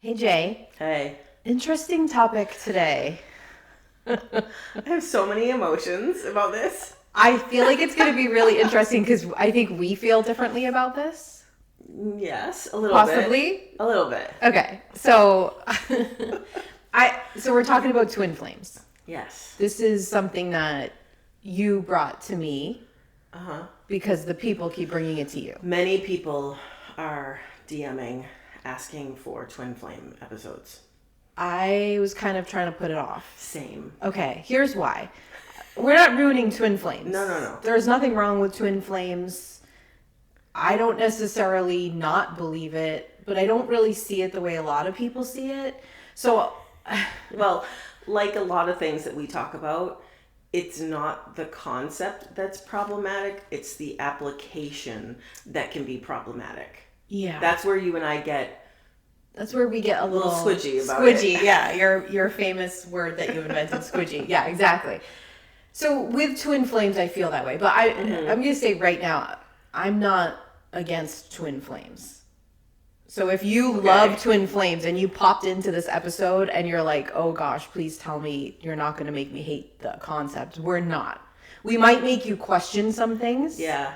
Hey Jay, Hey. interesting topic today. I have so many emotions about this. I feel like it's going to be really interesting because I think we feel differently about this. Yes, a little Possibly? bit. A little bit. Okay, so so we're talking about twin flames. Yes. This is something that you brought to me Uh-huh. because the people keep bringing it to you. Many people are DMing asking for twin flame episodes. I was kind of trying to put it off. Same. Okay, here's why. We're not ruining twin flames. No. There's nothing wrong with twin flames. I don't necessarily not believe it, but I don't really see it the way a lot of people see it. So, Well, like a lot of things that we talk about, it's not the concept that's problematic, it's the application that can be problematic. yeah. That's where you and I get That's where we get a little squidgy about squidgy. it. Yeah, your famous word that you invented, squidgy. Yeah, exactly. So with twin flames, I feel that way. But I'm going to say right now, I'm not against twin flames. So if you love twin flames and you popped into this episode and you're like, oh gosh, please tell me you're not going to make me hate the concept. We're not. We might make you question some things. Yeah.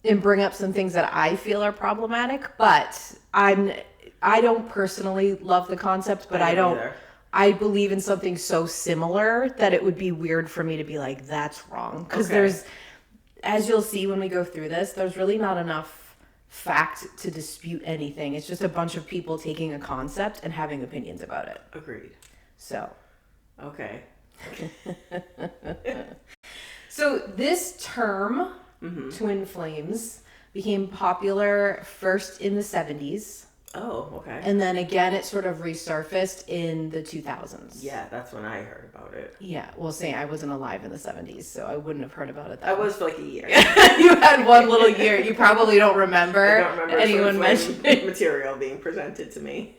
And bring up some things that I feel are problematic, but I don't personally love the concept, but I don't either. I believe in something so similar that it would be weird for me to be like, that's wrong. Because there's, as you'll see when we go through this, there's really not enough fact to dispute anything. It's just a bunch of people taking a concept and having opinions about it. Agreed. So. Okay. So this term, twin flames, became popular first in the 70s. Oh, okay. And then again, it sort of resurfaced in the 2000s. Yeah, that's when I heard about it. Yeah, well, say I wasn't alive in the 70s, so I wouldn't have heard about it I was for like a year. You had one little year. You probably don't remember, I don't remember anyone mentioning material being presented to me.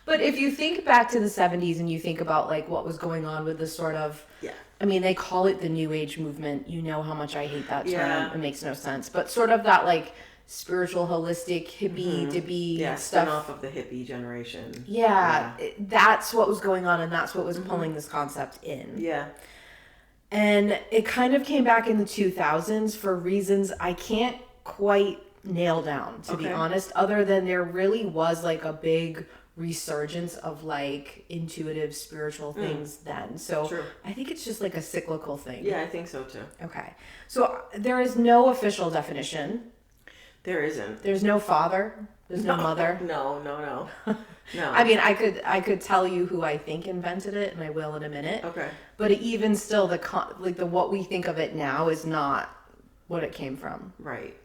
But if you think back to the 70s and you think about like what was going on with this sort of, I mean, they call it the New Age movement. You know how much I hate that term. Yeah. It makes no sense. But sort of that like spiritual, holistic, hippie-dippy Spin stuff. off of the hippie generation. That's what was going on, and that's what was pulling this concept in. Yeah. And it kind of came back in the 2000s for reasons I can't quite nail down, to be honest, other than there really was like a big resurgence of like intuitive spiritual things then. So True. I think it's just like a cyclical thing. Yeah, I think so too. Okay. So there is no official definition. There isn't. There's no father. There's no mother. No. No. I mean, I could tell you who I think invented it, and I will in a minute. Okay. But even still, the what we think of it now is not what it came from. Right.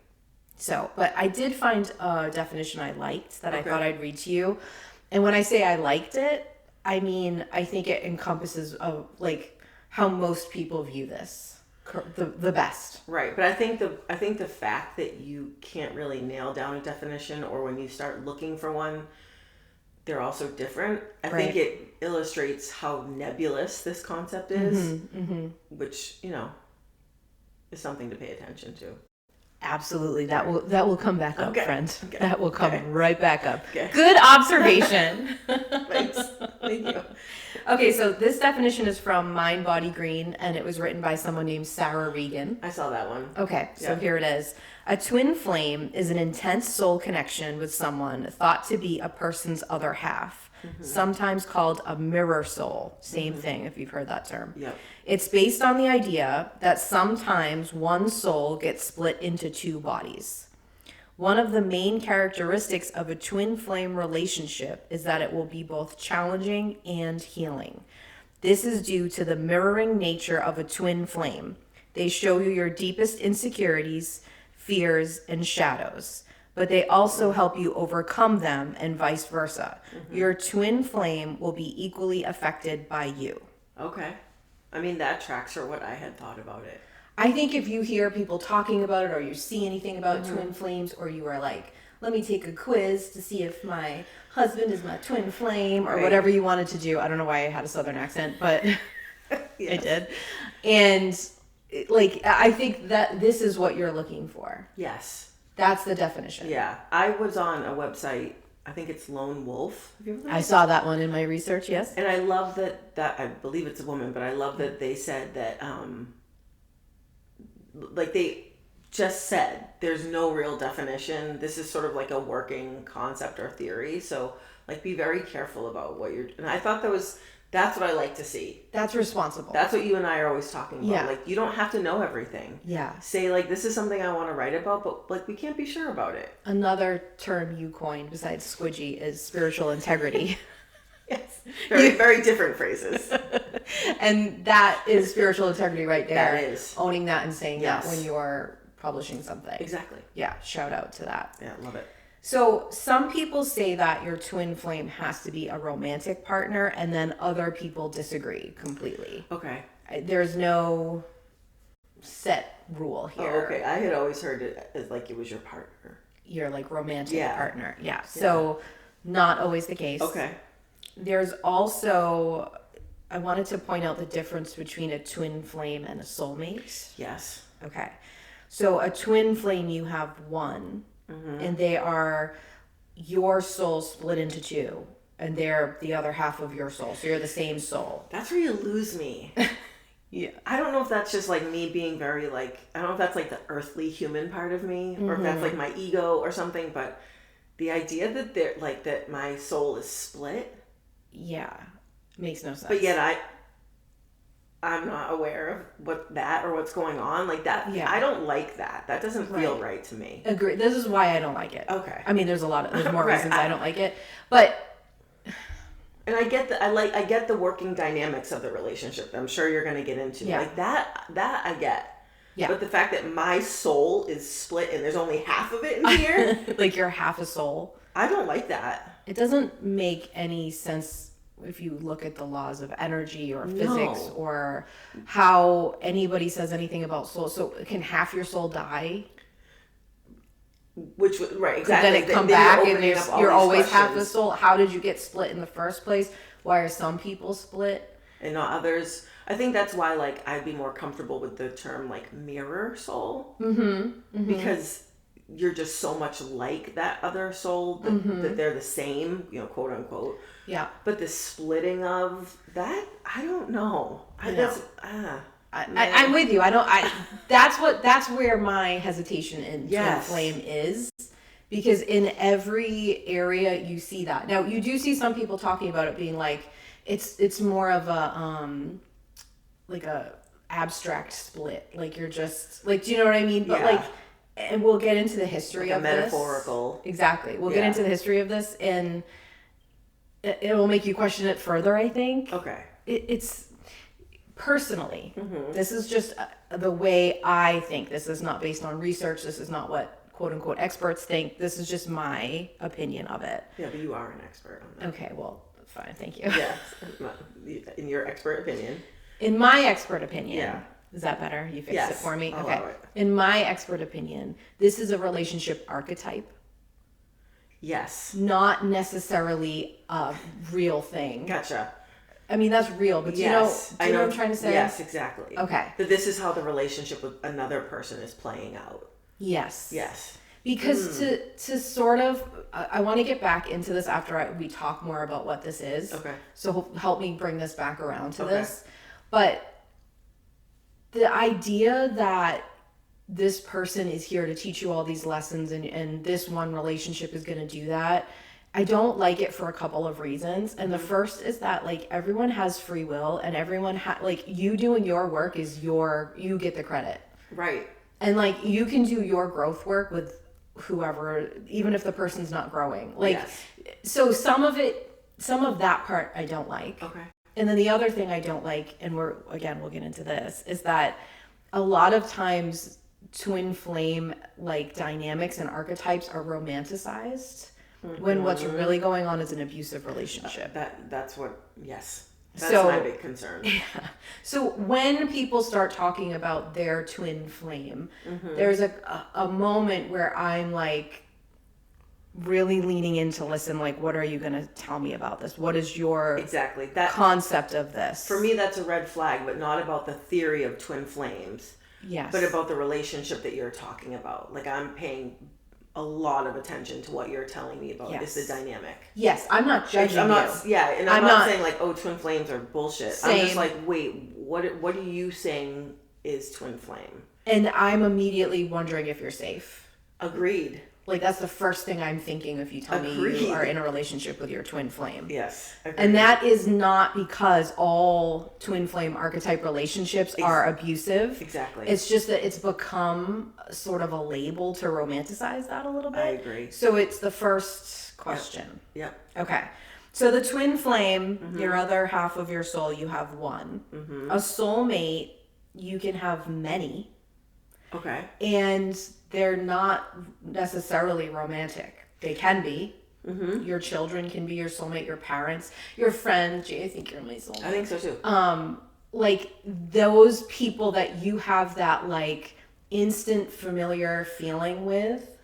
So, but I did find a definition I liked that I thought I'd read to you. And when I say I liked it, I mean I think it encompasses like how most people view this. The best. Right, but I think the fact that you can't really nail down a definition, or when you start looking for one, they're also different. I think it illustrates how nebulous this concept is, which is something to pay attention to. Absolutely, that will come back up, friend. Okay. That will come right back up. Okay. Good observation. Thanks. Thank you. Okay, so this definition is from Mind, Body, Green, and it was written by someone named Sarah Regan. I saw that one. Okay, so here it is. A twin flame is an intense soul connection with someone thought to be a person's other half, sometimes called a mirror soul. Same thing, if you've heard that term. Yep. It's based on the idea that sometimes one soul gets split into two bodies. One of the main characteristics of a twin flame relationship is that it will be both challenging and healing. This is due to the mirroring nature of a twin flame. They show you your deepest insecurities, fears, and shadows, but they also help you overcome them and vice versa. Your twin flame will be equally affected by you. Okay. I mean, that tracks for what I had thought about it. I think if you hear people talking about it, or you see anything about twin flames, or you are like, let me take a quiz to see if my husband is my twin flame, or whatever you wanted to do. I don't know why I had a southern accent, but I did. And like, I think that this is what you're looking for. Yes. That's the definition. Yeah. I was on a website I think it's Lone Wolf. Have you ever read I it? saw that one in my research, yes. And I love that I believe it's a woman, but I love that they said that like they just said there's no real definition. This is sort of like a working concept or theory. So like be very careful about what you're, and I thought that's what I like to see. That's responsible. That's what you and I are always talking about. Yeah. Like you don't have to know everything. Yeah. Say like this is something I want to write about, but like we can't be sure about it. Another term you coined besides squidgy is spiritual integrity. Yes. Very, very different phrases. And that is spiritual integrity right there. That is. Owning that and saying Yes. that when you're publishing something. Exactly. Yeah, shout out to that. Yeah, love it. So some people say that your twin flame has to be a romantic partner, and then other people disagree completely. Okay. There's no set rule here. Oh, okay. I had always heard it as like it was your partner. Your like romantic Yeah. partner. Yeah. So not always the case. Okay. There's also, I wanted to point out the difference between a twin flame and a soulmate. Yes. Okay. So a twin flame, you have one, and they are your soul split into two, and they're the other half of your soul. So you're the same soul. That's where you lose me. Yeah. I don't know if that's just like me being very like, I don't know if that's like the earthly human part of me or if that's like my ego or something, but the idea that they're like that my soul is split, Yeah. Makes no sense. but yet I'm not aware of what's going on like that. Yeah. I don't like that. That doesn't feel Right. right to me. Agree. This is why I don't like it. Okay. I mean, there's more Right. reasons I don't like it, but And I get I get the working dynamics of the relationship. I'm sure you're going to get into Yeah. like that I get. Yeah. But the fact that my soul is split and there's only half of it in here, like you're half a soul. I don't like that. It doesn't make any sense if you look at the laws of energy or physics No. or how anybody says anything about soul. So can half your soul die? Which would right Could exactly. then it come Then back you're and opening up all you're these always half a questions. soul? How did you get split in the first place? Why are some people split? And not others. I think that's why like I'd be more comfortable with the term like mirror soul. Because you're just so much like that other soul that they're the same, quote unquote. Yeah. But the splitting of that, I don't know. I'm with you. That's where my hesitation in Yes. twin flame is, because in every area you see that. Now you do see some people talking about it being like it's more of a like a abstract split. Like you're just like, do you know what I mean? But Yeah. like, and we'll get into the history Like a of metaphorical. this. Exactly. We'll get Yeah. into the history of this, and it will make you question it further, I think. Okay. It's personally, this is just the way I think. This is not based on research. This is not what quote unquote experts think. This is just my opinion of it. Yeah, but you are an expert on that. Okay, well, fine, thank you. Yes. In your expert opinion. In my expert opinion, Yeah. is that better? You fixed Yes, it for me? I'll Okay. allow it. In my expert opinion, this is a relationship archetype, Yes. not necessarily a real thing. Gotcha. I mean, that's real, but Yes. do you know what I'm trying to say? Yes, exactly. Okay. That this is how the relationship with another person is playing out. Yes. Yes. Because to sort of, I want to get back into this after we talk more about what this is. Okay. So help me bring this back around to Okay. this. But the idea that this person is here to teach you all these lessons and this one relationship is going to do that, I don't like it for a couple of reasons. And the first is that like everyone has free will, and everyone like you doing your work is you get the credit. Right. And like you can do your growth work with whoever, even if the person's not growing. Like, Yes. so some of that part I don't like. Okay. And then the other thing I don't like, and we'll get into this, is that a lot of times twin flame like dynamics and archetypes are romanticized when what's really going on is an abusive relationship. That's what. Yes. That's So- my big concern. So when people start talking about their twin flame, there's a moment where I'm like really leaning in to listen, like, what are you going to tell me about this? What is your Exactly. That concept of this? for me, that's a red flag, but not about the theory of twin flames, yes. but about the relationship that you're talking about. Like I'm paying a lot of attention to what you're telling me about Yes. is the dynamic. Yes, I'm not judging I'm you. not, yeah, and I'm not saying like, oh, twin flames are bullshit. I'm just Same. like, wait, what are you saying is twin flame? And I'm immediately wondering if you're safe. Agreed. Like, that's the first thing I'm thinking if you tell me Agreed. you are in a relationship with your twin flame. Yes. Agreed. And that is not because all twin flame archetype relationships are abusive. Exactly. It's just that it's become sort of a label to romanticize that a little bit. I agree. So it's the first question. Yep. Okay. So the twin flame, your other half of your soul, you have one. A soulmate, you can have many. Okay. And they're not necessarily romantic. They can be. Your children can be your soulmate, your parents, your friends. Jay, I think you're my soulmate. I think so too. Like those people that you have that like instant familiar feeling with.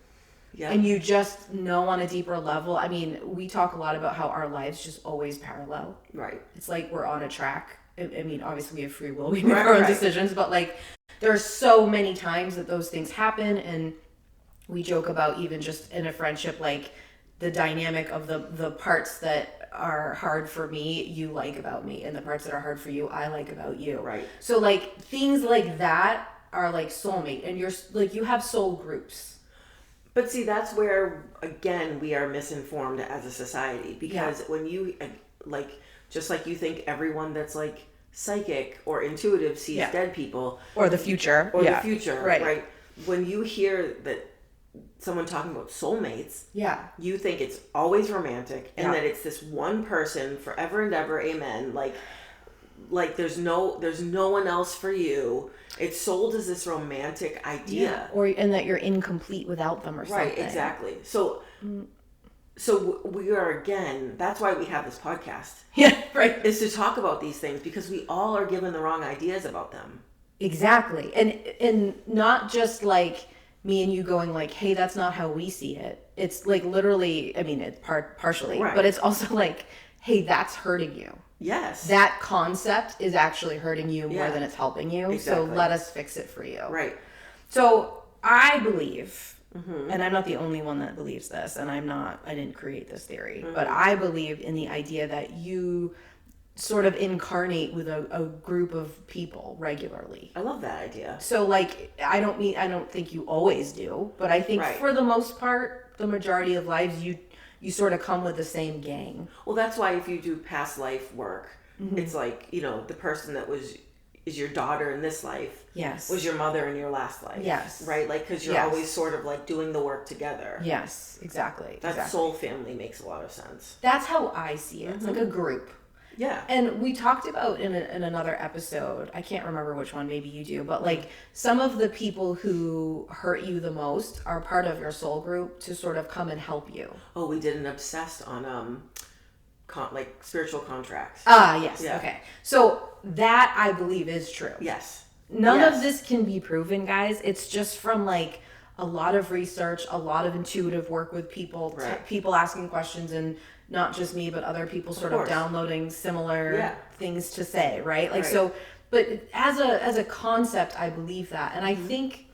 Yeah. And you just know on a deeper level. I mean, we talk a lot about how our lives just always parallel. Right. It's like we're on a track. I mean, obviously we have free will. We make our own decisions. But like there's so many times that those things happen. And we joke about even just in a friendship, like the dynamic of the parts that are hard for me, you like about me. And the parts that are hard for you, I like about you. Right. So like things like that are like soulmate. And you're like, you have soul groups. But see, that's where, again, we are misinformed as a society. Because when you, like, just like you think everyone that's, like, psychic or intuitive sees dead people. Or the future. Or the future, right? When you hear that someone talking about soulmates, you think it's always romantic. And that it's this one person forever and ever, amen. Like there's no one else for you. It's sold as this romantic idea, and that you're incomplete without them or something. Right, exactly. So we are, again, that's why we have this podcast. Yeah, right. Is to talk about these things because we all are given the wrong ideas about them. Exactly. And not just like me and you going like, hey, that's not how we see it. It's like literally, I mean, it's partially, but it's also like, hey, that's hurting you. Yes. That concept is actually hurting you more than it's helping you. Exactly. So let us fix it for you. Right. So I believe, and I'm not the only one that believes this, and I didn't create this theory, but I believe in the idea that you sort of incarnate with a group of people regularly. I love that idea. So like, I don't think you always do, but I think for the most part, the majority of lives, you sort of come with the same gang. Well, that's why if you do past life work, it's like, the person that is your daughter in this life was your mother in your last life. Yes. Right? Like, because you're always sort of like doing the work together. Yes, exactly. That soul family makes a lot of sense. That's how I see it. It's like a group. Yeah. And we talked about in another episode, I can't remember which one, maybe you do, but like some of the people who hurt you the most are part of your soul group to sort of come and help you. Oh, we did an obsessed on like spiritual contracts. Ah, yes. Yeah. Okay. So that I believe is true. Yes. None of this can be proven, guys. It's just from like a lot of research, a lot of intuitive work with people, people asking questions, and not just me, but other people sort of downloading similar things to say, right? Like, so, but as a concept, I believe that. And I think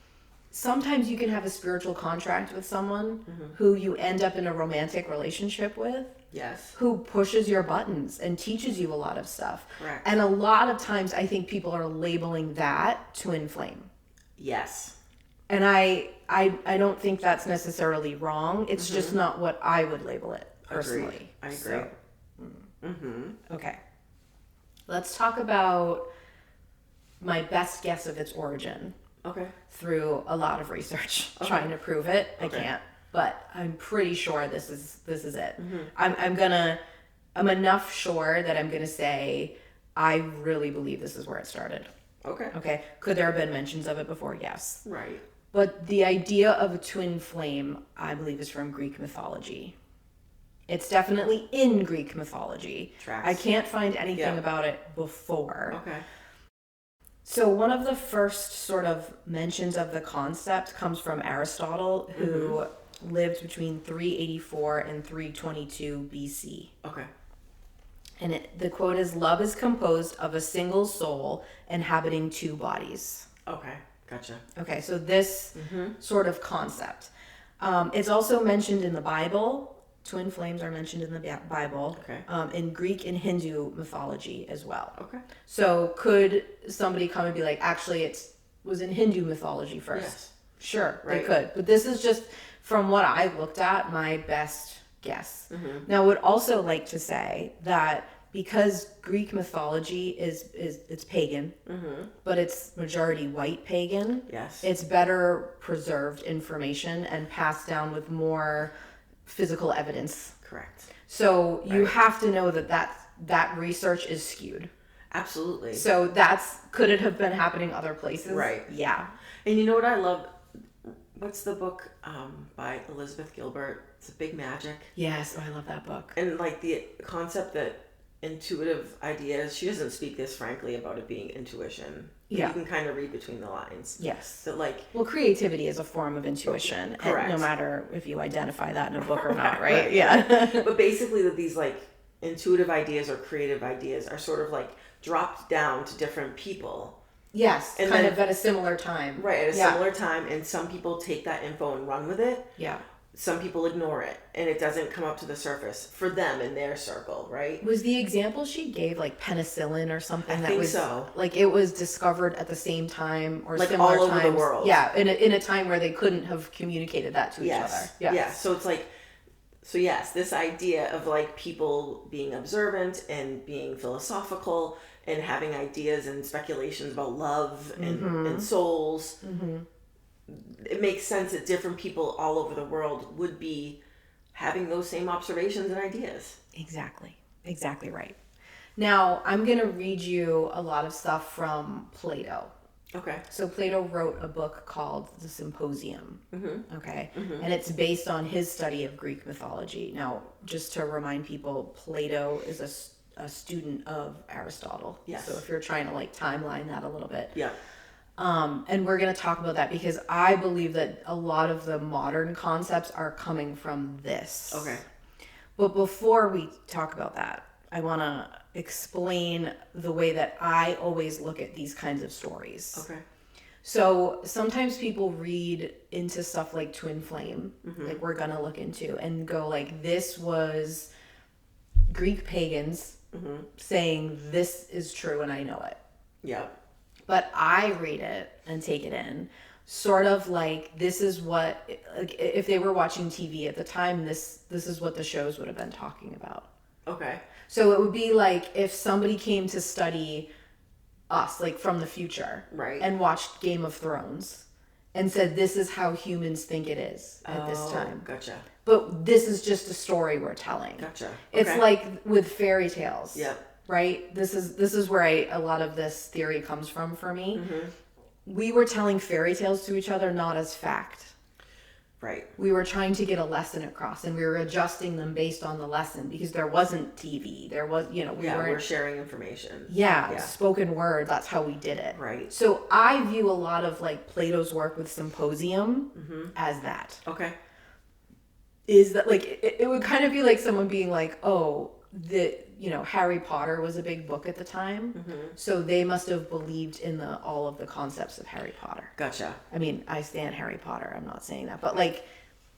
sometimes you can have a spiritual contract with someone who you end up in a romantic relationship with. Yes. Who pushes your buttons and teaches you a lot of stuff. Correct. And a lot of times I think people are labeling that twin flame. Yes. And I don't think that's necessarily wrong. It's just not what I would label it personally. I agree. So, okay. Let's talk about my best guess of its origin. Okay. Through a lot of research trying to prove it. I can't. But I'm pretty sure this is it. I'm enough sure that I'm gonna say I really believe this is where it started. Okay. Could there have been mentions of it before? Yes. Right. But the idea of a twin flame, I believe, is from Greek mythology. It's definitely in Greek mythology. Tracks. I can't find anything about it before. Okay. So one of the first sort of mentions of the concept comes from Aristotle, who lived between 384 and 322 BC. Okay. And the quote is, "Love is composed of a single soul inhabiting two bodies." Okay. Gotcha. Okay, so this sort of concept. It's also mentioned in the Bible. Twin flames are mentioned in the Bible. Okay. In Greek and Hindu mythology as well. Okay. So could somebody come and be like, actually, it was in Hindu mythology first? Yes. Sure, Right. they could. But this is just, from what I looked at, my best guess. Now, I would also like to say that because Greek mythology is it's pagan, but it's majority white pagan. Yes. It's better preserved information and passed down with more physical evidence. Correct. So you have to know that research is skewed. Absolutely. So could it have been happening other places? Right. Yeah. And you know what I love? What's the book by Elizabeth Gilbert? It's a Big Magic. Yes, I love that book. And like the concept that intuitive ideas, she doesn't speak this frankly about it being intuition. Yeah. You can kind of read between the lines. Yes. That like, Well, creativity is a form of intuition, Correct. and no matter if you identify that in a book or not, right? Yeah. but basically that these like intuitive ideas or creative ideas are sort of like dropped down to different people. Yes, And kind then- of at a similar time. Right, at a Yeah. similar time, and some people take that info and run with it. Yeah. Some people ignore it, and it doesn't come up to the surface for them in their circle, right? Was the example she gave like penicillin or something? I that think was so. Like it was discovered at the same time or Like similar all over the times. world. Yeah, in a time where they couldn't have communicated that to each other. Yes. Yes. Yeah. So it's like, so yes, this idea of like people being observant and being philosophical and having ideas and speculations about love and souls. It makes sense that different people all over the world would be having those same observations and ideas. Exactly. Exactly right. Now, I'm going to read you a lot of stuff from Plato. Okay. So Plato wrote a book called The Symposium. Okay. And it's based on his study of Greek mythology. Now, just to remind people, Plato is a student of Aristotle. Yes. So if you're trying to like timeline that a little bit. Yeah. And we're going to talk about that because I believe that a lot of the modern concepts are coming from this. Okay. But before we talk about that, I want to explain the way that I always look at these kinds of stories. Okay. So sometimes people read into stuff like Twin Flame, like we're going to look into, and go like, this was Greek pagans saying this is true and I know it. Yeah. But I read it and take it in sort of like this is what, like if they were watching TV at the time, this is what the shows would have been talking about. Okay. So it would be like if somebody came to study us, like from the future, Right. and watched Game of Thrones and said, this is how humans think it is at this time. Gotcha. But this is just a story we're telling. Gotcha. It's Okay. like with fairy tales. Yep. Right? This is where a lot of this theory comes from for me. Mm-hmm. We were telling fairy tales to each other not as fact. Right. We were trying to get a lesson across and we were adjusting them based on the lesson because there wasn't TV. There was, we We're weren't. sharing information. Yeah, spoken word. That's how we did it. Right. So I view a lot of like Plato's work with Symposium as that. Okay. Is that like, it would kind of be like someone being like, oh, Harry Potter was a big book at the time. So they must have believed in all of the concepts of Harry Potter. Gotcha. I mean, I stand Harry Potter. I'm not saying that, but like,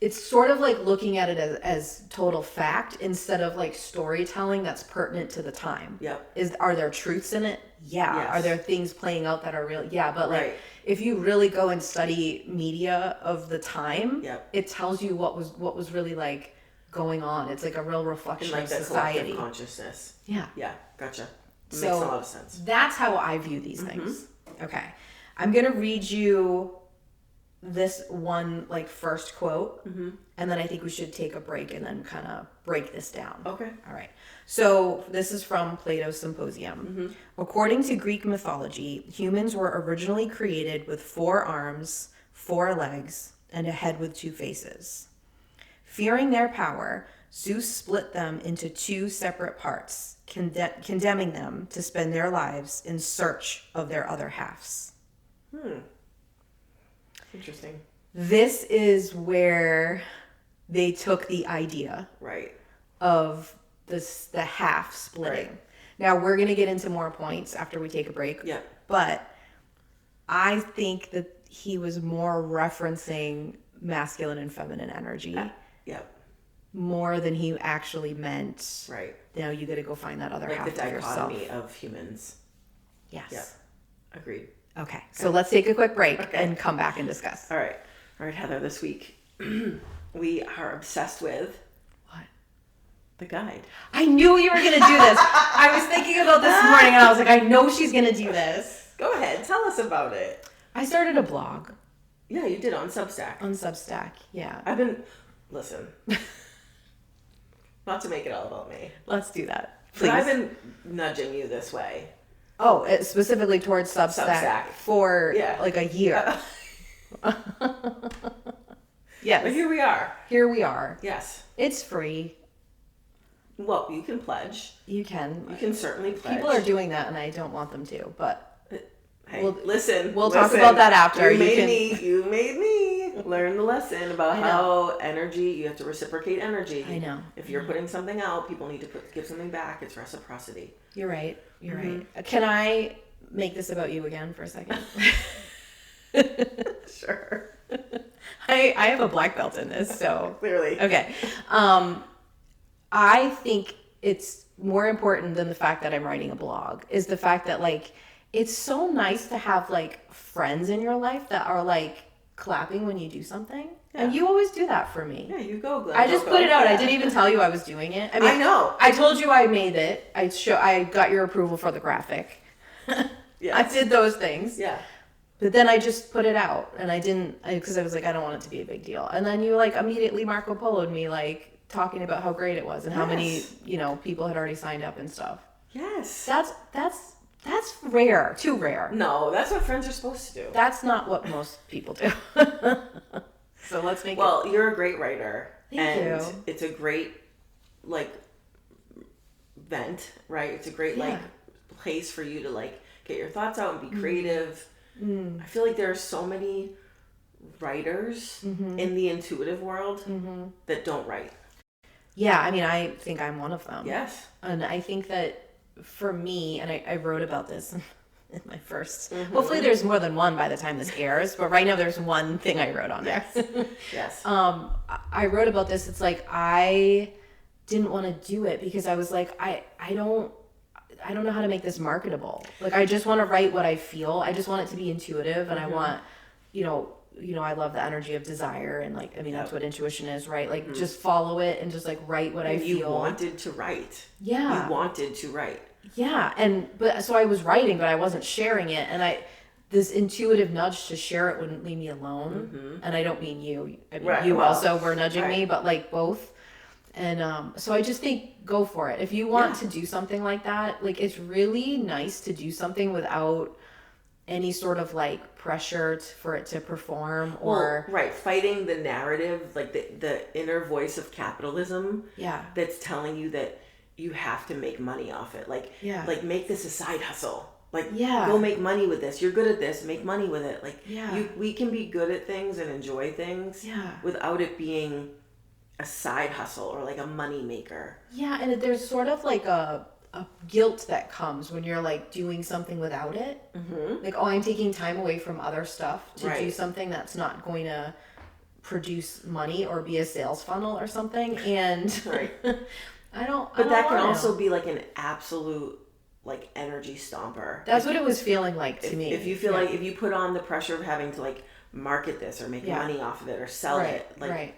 it's sort of like looking at it as total fact instead of like storytelling that's pertinent to the time. Yep. Are there truths in it? Yeah. Yes. Are there things playing out that are real? Yeah. But like, Right. if you really go and study media of the time, Yep. it tells you what was really like going on. It's like a real And reflection like of that society. collective consciousness. Yeah. Yeah. Gotcha. It So makes a lot of sense. that's how I view these things. Okay. I'm going to read you this one like first quote and then I think we should take a break and then kind of break this down. Okay. All right. So this is from Plato's Symposium. According to Greek mythology, humans were originally created with 4 arms, 4 legs, and a head with 2 faces. Fearing their power, Zeus split them into 2 separate parts, condemning them to spend their lives in search of their other halves. Interesting. This is where they took the idea Right. of the half splitting. Right. Now we're going to get into more points after we take a break. Yeah. But I think that he was more referencing masculine and feminine energy Yep. more than he actually meant. Right. Now you got to go find that other Like half the of yourself. dichotomy of humans. Yes. Yep. Agreed. Okay. So let's take a quick break and come back and discuss. All right. All right, Heather, this week we are obsessed with What? the guide. I knew you were going to do this. I was thinking about this morning and I was like, I know she's going to do this. Go ahead. Tell us about it. I started a blog Yeah, you did on Substack. on Substack. Yeah. Listen, not to make it all about me, Let's do that. but Please. I've been nudging you this way. Oh, it's specifically towards Substack, for like a year. Yes. But here we are. Here we are. Yes. It's free. Well, you can pledge. You can. You can certainly pledge. People are doing that, and I don't want them to. But Hey, We'll- listen. we'll talk about that after. You You made me learn the lesson about I know. how energy. You have to reciprocate energy. I know. If you're putting something out, people need to give something back. It's reciprocity. You're right. You're right. Can I make this about you again for a second? Sure. I have a black belt in this, so Clearly. okay. I think it's more important than the fact that I'm writing a blog is the fact that like it's so nice to have like friends in your life that are like clapping when you do something. And Yeah. you always do that for me. Yeah, you go, Glenn. I just Go, put it out. I Yeah. didn't even tell you I was doing it. I know. I told you I made it. I got your approval for the graphic. Yeah. I did those things. Yeah. But then I just put it out and I didn't, because I was like, I don't want it to be a big deal. And then you like immediately Marco Polo'd me like talking about how great it was and how many, Yes. people had already signed up and stuff. Yes. That's rare, too rare. No, that's what friends are supposed to do. That's not what most people do. So let's make it. Well, you're a great writer. Thank and you. it's a great like vent, right? It's a great like Yeah. place for you to like get your thoughts out and be creative. Mm. I feel like there are so many writers Mm-hmm. in the intuitive world that don't write. Yeah, I mean, I think I'm one of them. Yes. And I think that for me, and I wrote about this in my first, hopefully there's more than one by the time this airs, but right now there's one thing I wrote on there. Yes. I wrote about this. It's like, I didn't want to do it because I was like, I don't know how to make this marketable. Like, I just want to write what I feel. I just want it to be intuitive. And I want, I love the energy of desire. And like, I mean, that's what intuition is, right? Like just follow it and just like write what I feel. You wanted to write. Yeah. You wanted to write. Yeah, but so I was writing, but I wasn't sharing it, and this intuitive nudge to share it wouldn't leave me alone. And I don't mean you. I mean Right, you well, also were nudging me, right. but like both. And so I just think go for it. If you want Yeah. to do something like that, like it's really nice to do something without any sort of like pressure for it to perform or Well, right, fighting the narrative, like the inner voice of capitalism. yeah. That's telling you that you have to make money off it. Like, Yeah. like make this a side hustle. Like, Yeah. go make money with this. You're good at this. Make money with it. Like, Yeah. we can be good at things and enjoy things Yeah. without it being a side hustle or like a money maker. Yeah, and there's sort of like a guilt that comes when you're like doing something without it. Mm-hmm. Like, oh, I'm taking time away from other stuff to do Right. something that's not going to produce money or be a sales funnel or something. And Right. But That can also be like an absolute like energy stomper. That's what it was feeling like to me. If you feel Yeah. like if you put on the pressure of having to like market this or make Yeah. money off of it or sell right, it, like right.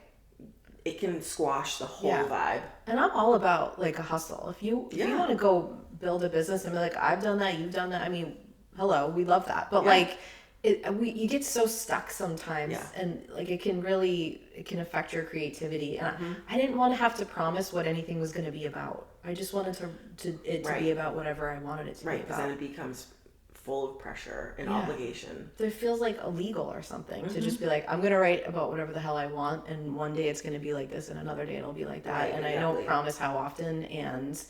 it can squash the whole Yeah. vibe. And I'm all about like a hustle. If you Yeah. want to go build a business and be like, I've done that, you've done that. I mean, hello, we love that. But Yeah. like, you get so stuck sometimes, Yeah. and like it can affect your creativity. And Mm-hmm. I didn't want to have to promise what anything was going to be about. I just wanted it to Right. be about whatever I wanted it to Right, be because about. then it becomes full of pressure and Yeah. obligation. It feels like illegal or something to Mm-hmm. just be like, I'm going to write about whatever the hell I want, and one day it's going to be like this, and another day it'll be like that, Right, and I exactly. don't promise how often, and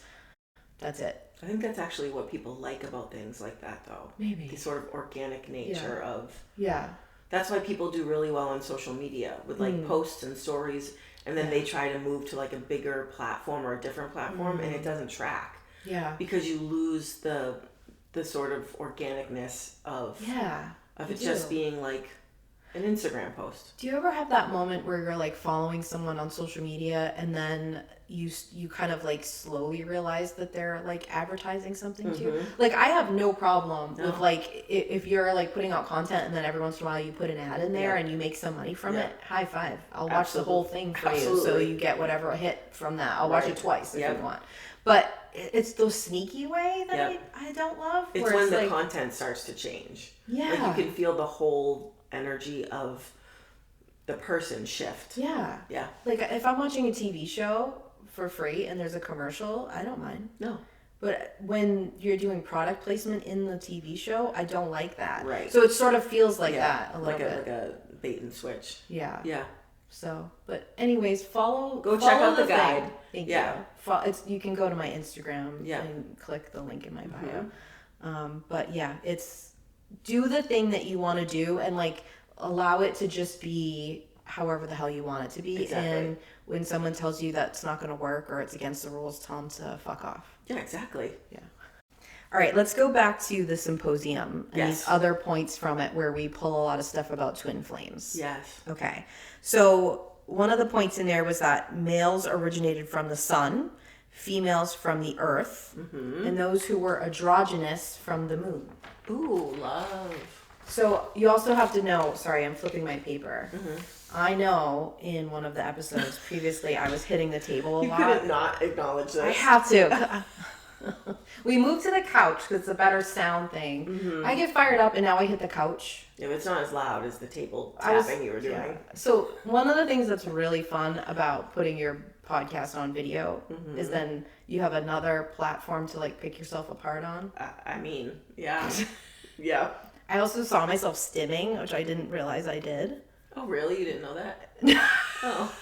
that's it. I think that's actually what people like about things like that, though. Maybe. The sort of organic nature of. Yeah. That's why people do really well on social media with like Mm. posts and stories, and then they try to move to like a bigger platform or a different platform, and it doesn't track Yeah. because you lose the sort of organicness of Yeah. of you it just do. being like An Instagram post. Do you ever have that moment where you're like following someone on social media and then you kind of like slowly realize that they're like advertising something to you? Like I have no problem with like if you're like putting out content and then every once in a while you put an ad in there and you make some money from it, high five. I'll watch the whole thing for you so you get whatever hit from that. I'll watch it twice if you want. But it's the sneaky way that I don't love. It's when the content starts to change. Yeah. Like you can feel the whole energy of the person shift. Yeah. Yeah. Like if I'm watching a TV show for free and there's a commercial, I don't mind. No. But when you're doing product placement in the TV show, I don't like that. Right. So it sort of feels like that a little bit. Like a bait and switch. Yeah. Yeah. So, but anyways, Go check out the guide. Thank you. You can go to my Instagram Yeah. and click the link in my bio. But yeah, it's do the thing that you want to do and like allow it to just be however the hell you want it to be. Exactly. And when someone tells you that's not going to work or it's against the rules, tell them to fuck off. Yeah, exactly. Yeah. All right, let's go back to the symposium and these other points from it where we pull a lot of stuff about twin flames. Yes. Okay. So one of the points in there was that males originated from the sun, females from the earth, and those who were androgynous from the moon. Ooh, love. So you also have to know, sorry, I'm flipping my paper. I know in one of the episodes previously I was hitting the table a lot. You couldn't not acknowledge this. I have to. We moved to the couch because it's a better sound thing. I get fired up and now I hit the couch. Yeah, it's not as loud as the table tapping you were doing. Yeah. So one of the things that's really fun about putting your podcast on video is then you have another platform to like pick yourself apart on. I mean, yeah. Yeah. I also saw myself stimming, which I didn't realize I did. Oh, really? You didn't know that? Oh.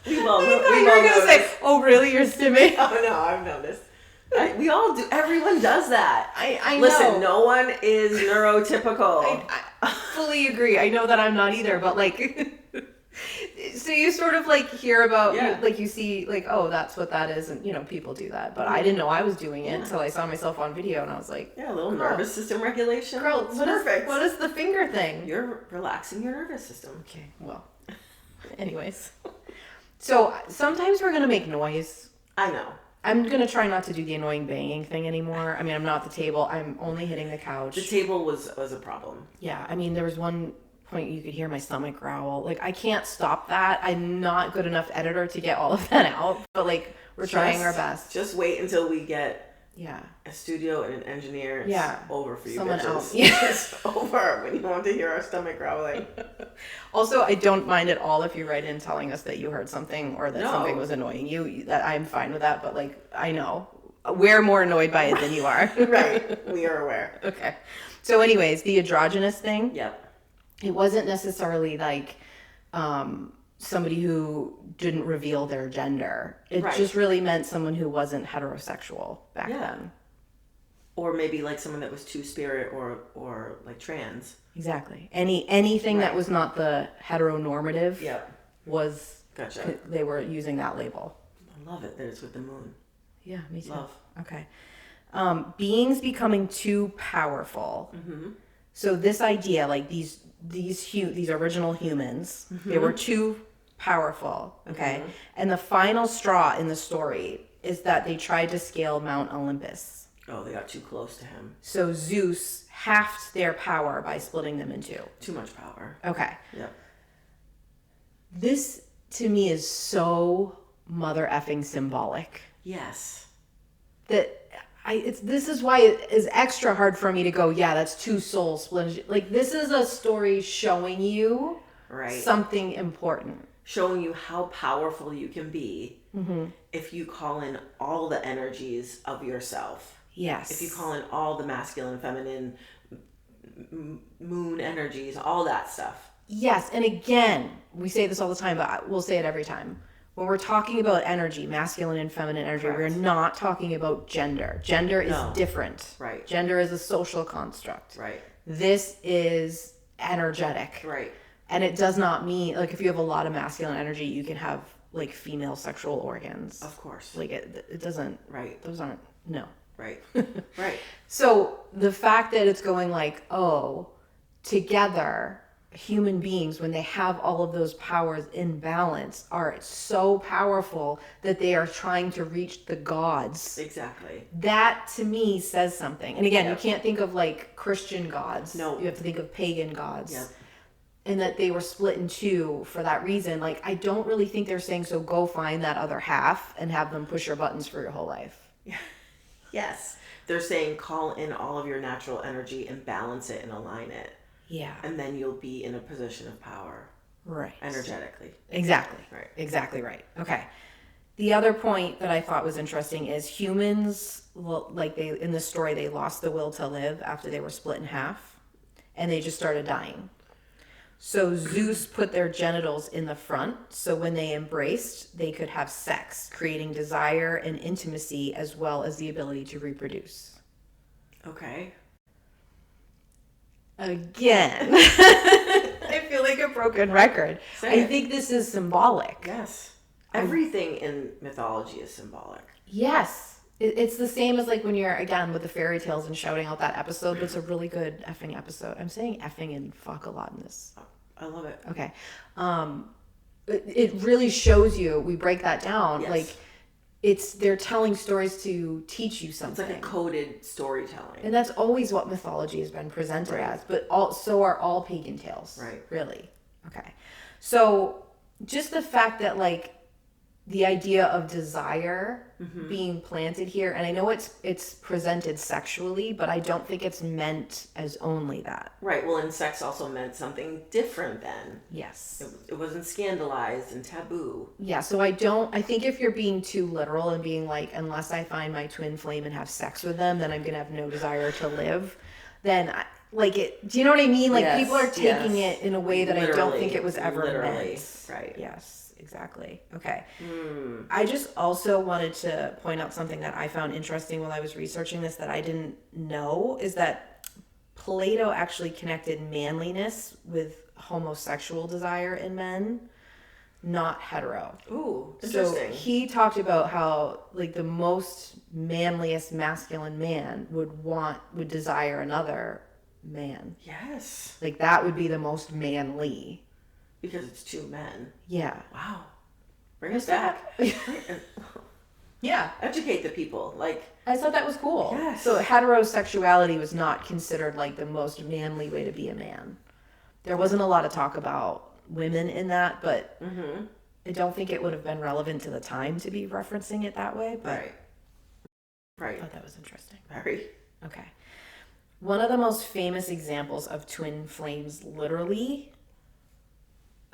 We've all noticed. Oh, really? You're stimming? Oh, no, I've noticed. We all do. Everyone does that. I know. Listen, no one is neurotypical. I fully agree. I know that I'm not either, but like... So you sort of like hear about, you see like, oh, that's what that is. And, people do that. But I didn't know I was doing it until I saw myself on video and I was like... Yeah, a little nervous system regulation. Girl, what is the finger thing? You're relaxing your nervous system. Okay, well, anyways. So sometimes we're going to make noise. I know. I'm going to try not to do the annoying banging thing anymore. I mean, I'm not at the table. I'm only hitting the couch. The table was a problem. Yeah, I mean, there was one point you could hear my stomach growl. Like, I can't stop that. I'm not good enough editor to get all of that out. But, like, we're trying our best. Just wait until we get a studio and an engineer. It's over for you someone bitches. else. It's over when you want to hear our stomach growling. Also, I don't mind at all if you write in telling us that you heard something or that something was annoying you. That I'm fine with that. But, like, I know. We're more annoyed by it than you are. Right. We are aware. Okay. So anyways, the androgynous thing. Yep. It wasn't necessarily like somebody who didn't reveal their gender. It just really meant someone who wasn't heterosexual back then. Or maybe like someone that was two-spirit or like trans. Exactly. Anything that was not the heteronormative was... Gotcha. They were using that label. I love it that it's with the moon. Yeah, me too. Love. Okay. Beings becoming too powerful. So this idea, like these original humans, they were too powerful, okay? And the final straw in the story is that they tried to scale Mount Olympus. Oh, they got too close to him. So Zeus halved their power by splitting them in two. Too much power. Okay. Yep. This, to me, is so mother effing symbolic. Yes. That... this is why it is extra hard for me to go, yeah, that's two souls split. Like, this is a story showing you something important. Showing you how powerful you can be if you call in all the energies of yourself. Yes. If you call in all the masculine, feminine, moon energies, all that stuff. Yes. And again, we say this all the time, but we'll say it every time. When we're talking about energy, masculine and feminine energy, we're not talking about gender. Gender is different. Right. Gender is a social construct. Right. This is energetic. Right. And it does not mean, like, if you have a lot of masculine energy, you can have, like, female sexual organs. Of course. Like, it doesn't. Right. Those aren't, no. Right. Right. So the fact that it's going like, oh, together, human beings, when they have all of those powers in balance, are so powerful that they are trying to reach the gods. Exactly. That to me says something. And again, Yep. you can't think of like Christian gods. No. You have to think of pagan gods. Yep. And that they were split in two for that reason. Like, I don't really think they're saying, so go find that other half and have them push your buttons for your whole life. Yes. They're saying call in all of your natural energy and balance it and align it. Yeah. And then you'll be in a position of power. Right. Energetically. Exactly. Right. Exactly right. Okay. The other point that I thought was interesting is humans, like they in the story, they lost the will to live after they were split in half, and they just started dying. So Zeus put their genitals in the front, so when they embraced, they could have sex, creating desire and intimacy as well as the ability to reproduce. Okay. Again, I feel like a broken record. I think this is symbolic. Yes. Everything in mythology is symbolic. Yes. It's the same as like when you're, again, with the fairy tales and shouting out that episode, but it's a really good effing episode. I'm saying effing and fuck a lot in this. I love it. Okay. It really shows you, we break that down, Yes. like they're telling stories to teach you something. It's like a coded storytelling. And that's always what mythology has been presented Right. as, but so are all pagan tales. Right. Really. Okay. So just the fact that like the idea of desire being planted here, and I know it's presented sexually, but I don't think it's meant as only that. Right. Well, and sex also meant something different then. Yes. It wasn't scandalized and taboo. Yeah, so I think if you're being too literal and being like, unless I find my twin flame and have sex with them, then I'm going to have no desire to live, then do you know what I mean? Like, Yes, people are taking yes. it in a way that I don't Literally, think it was ever literally, meant. right. Yes, exactly. Okay. I just also wanted to point out something that I found interesting while I was researching this that I didn't know, is that Plato actually connected manliness with homosexual desire in men, not hetero. Ooh, So interesting. he talked about how like the most manliest masculine man would desire another man. Yes. Like that would be the most manly. Because it's two men. Yeah. Wow. Bring us back. Yeah. Educate the people. Like, I thought that was cool. Yes. So heterosexuality was not considered like the most manly way to be a man. There wasn't a lot of talk about women in that, but I don't think it would have been relevant to the time to be referencing it that way. But right. I Right. thought that was interesting. Very. Okay. One of the most famous examples of twin flames literarily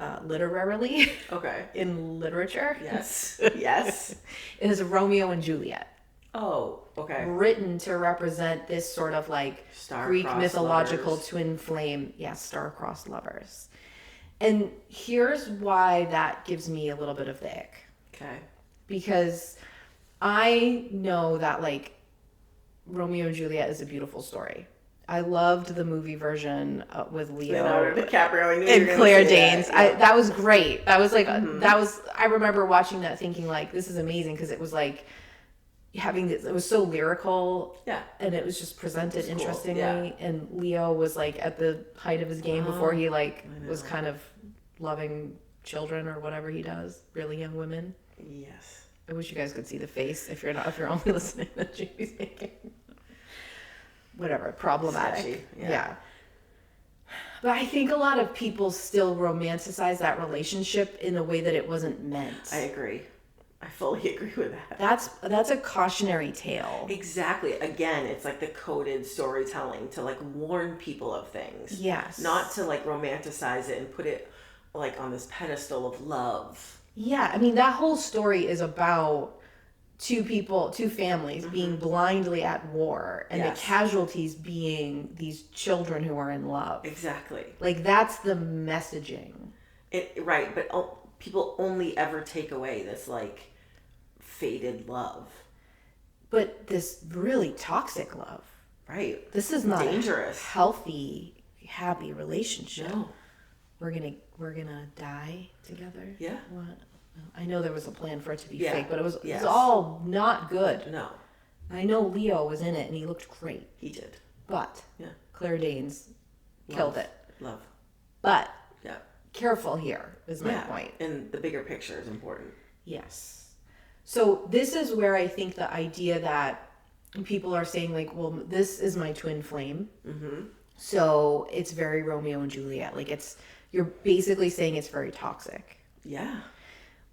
Okay. in literature Yes. Yes. is Romeo and Juliet, Oh, okay. written to represent this sort of like Greek Star-crossed mythological lovers. twin flame, star-crossed lovers. And here's why that gives me a little bit of the ick. Okay. Because I know that like Romeo and Juliet is a beautiful story. I loved the movie version with Leonardo Leo DiCaprio. I knew you were and gonna Claire say Danes. that. That was great. That was like I remember watching that thinking like this is amazing because it was like having this. It was so lyrical. Yeah. And it was just presented cool, interestingly. yeah. And Leo was like at the height of his game before he like I was know. kind of loving children or whatever he does, really young women. Yes. I wish you guys could see the face if you're only listening that Jamie's making. Whatever, problematic. Sketchy, Yeah. yeah. But I think a lot of people still romanticize that relationship in a way that it wasn't meant. I agree. I fully agree with that. That's a cautionary tale. Exactly. Again, it's like the coded storytelling to like warn people of things. Yes. Not to like romanticize it and put it like on this pedestal of love. Yeah, I mean that whole story is about two families being blindly at war and Yes. the casualties being these children who are in love. Exactly. Like that's the messaging. Right, but people only ever take away this like faded love. But this really toxic love. Right. This is not Dangerous. a healthy, happy relationship. No. We're gonna die together. Yeah. What? I know there was a plan for it to be Yeah. fake, but it was Yes. all not good. No. I know Leo was in it and he looked great, He did. but Yeah. Claire Danes killed it. Love. But Yeah. careful here is my point. And the bigger picture is important. Yes. So this is where I think the idea that people are saying like, well, this is my twin flame. Mm-hmm. So it's very Romeo and Juliet. Like you're basically saying it's very toxic. Yeah.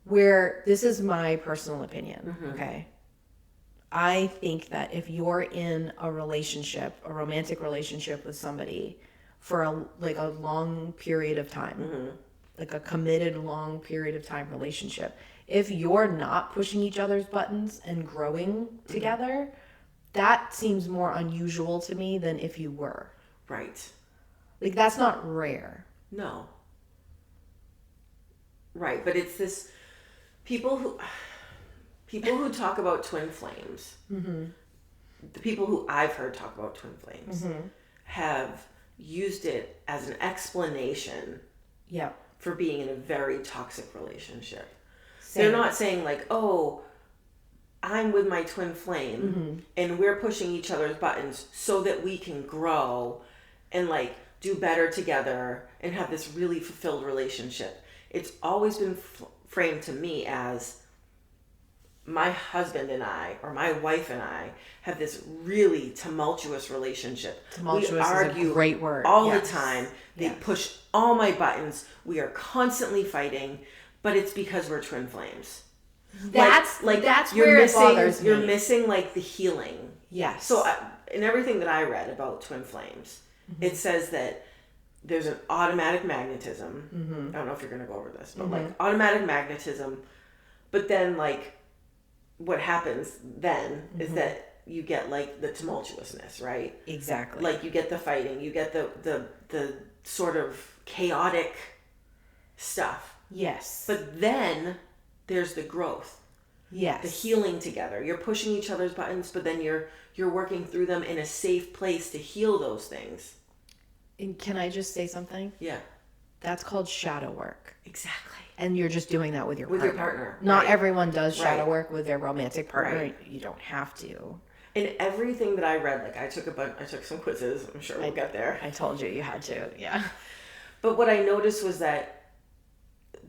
Where this is my personal opinion. Mm-hmm. Okay. I think that if you're in a relationship, a romantic relationship with somebody for a long period of time, Mm-hmm. like a committed long period of time relationship, if you're not pushing each other's buttons and growing together, that seems more unusual to me than if you were. Right. Like that's not rare. No. Right, but it's this people who talk about twin flames. Mm-hmm. The people who I've heard talk about twin flames Mm-hmm. have used it as an explanation Yeah. for being in a very toxic relationship. Same. They're not saying like, "Oh, I'm with my twin flame Mm-hmm. and we're pushing each other's buttons so that we can grow and like do better together and have this really fulfilled relationship." It's always been framed to me as my husband and I, or my wife and I, have this really tumultuous relationship. Tumultuous We is argue a great word. all Yes. the time. They Yes. push all my buttons. We are constantly fighting, but it's because we're twin flames. That's you're where missing, it bothers me. You're missing like the healing. Yes. So in everything that I read about twin flames, it says that there's an automatic magnetism. Mm-hmm. I don't know if you're going to go over this, but Mm-hmm. like automatic magnetism. But then like what happens then is that you get like the tumultuousness, right? Exactly. Like you get the fighting, you get the sort of chaotic stuff. Yes. But then there's the growth. Yes. The healing together. You're pushing each other's buttons, but then you're working through them in a safe place to heal those things. And can I just say something? Yeah. That's called shadow work. Exactly. And you're just doing that with your With partner. your partner. Not right. everyone does shadow Right. work with their romantic partner. Right. You don't have to. And everything that I read, like I took some quizzes. I'm sure we'll get there. I told you had to. Yeah. But what I noticed was that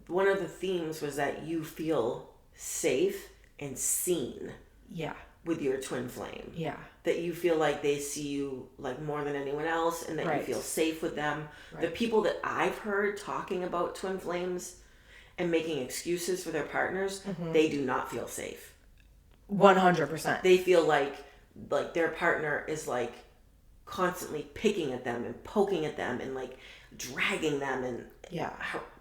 one of the themes was that you feel safe and seen Yeah. with your twin flame. Yeah. That you feel like they see you like more than anyone else and that Right. you feel safe with them. Right. The people that I've heard talking about twin flames and making excuses for their partners, they do not feel safe. 100%. They feel like their partner is like constantly picking at them and poking at them and like dragging them and Yeah.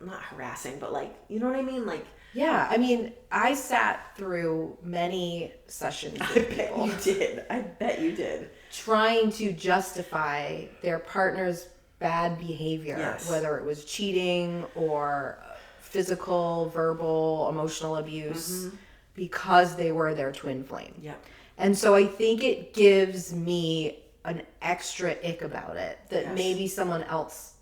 not harassing, but like, you know what I mean? Like, Yeah. I mean, I sat through many sessions I with bet people you did. I bet you did. trying to justify their partner's bad behavior, Yes. whether it was cheating or physical, verbal, emotional abuse, because they were their twin flame. Yep. And so I think it gives me an extra ick about it that Yes. maybe someone else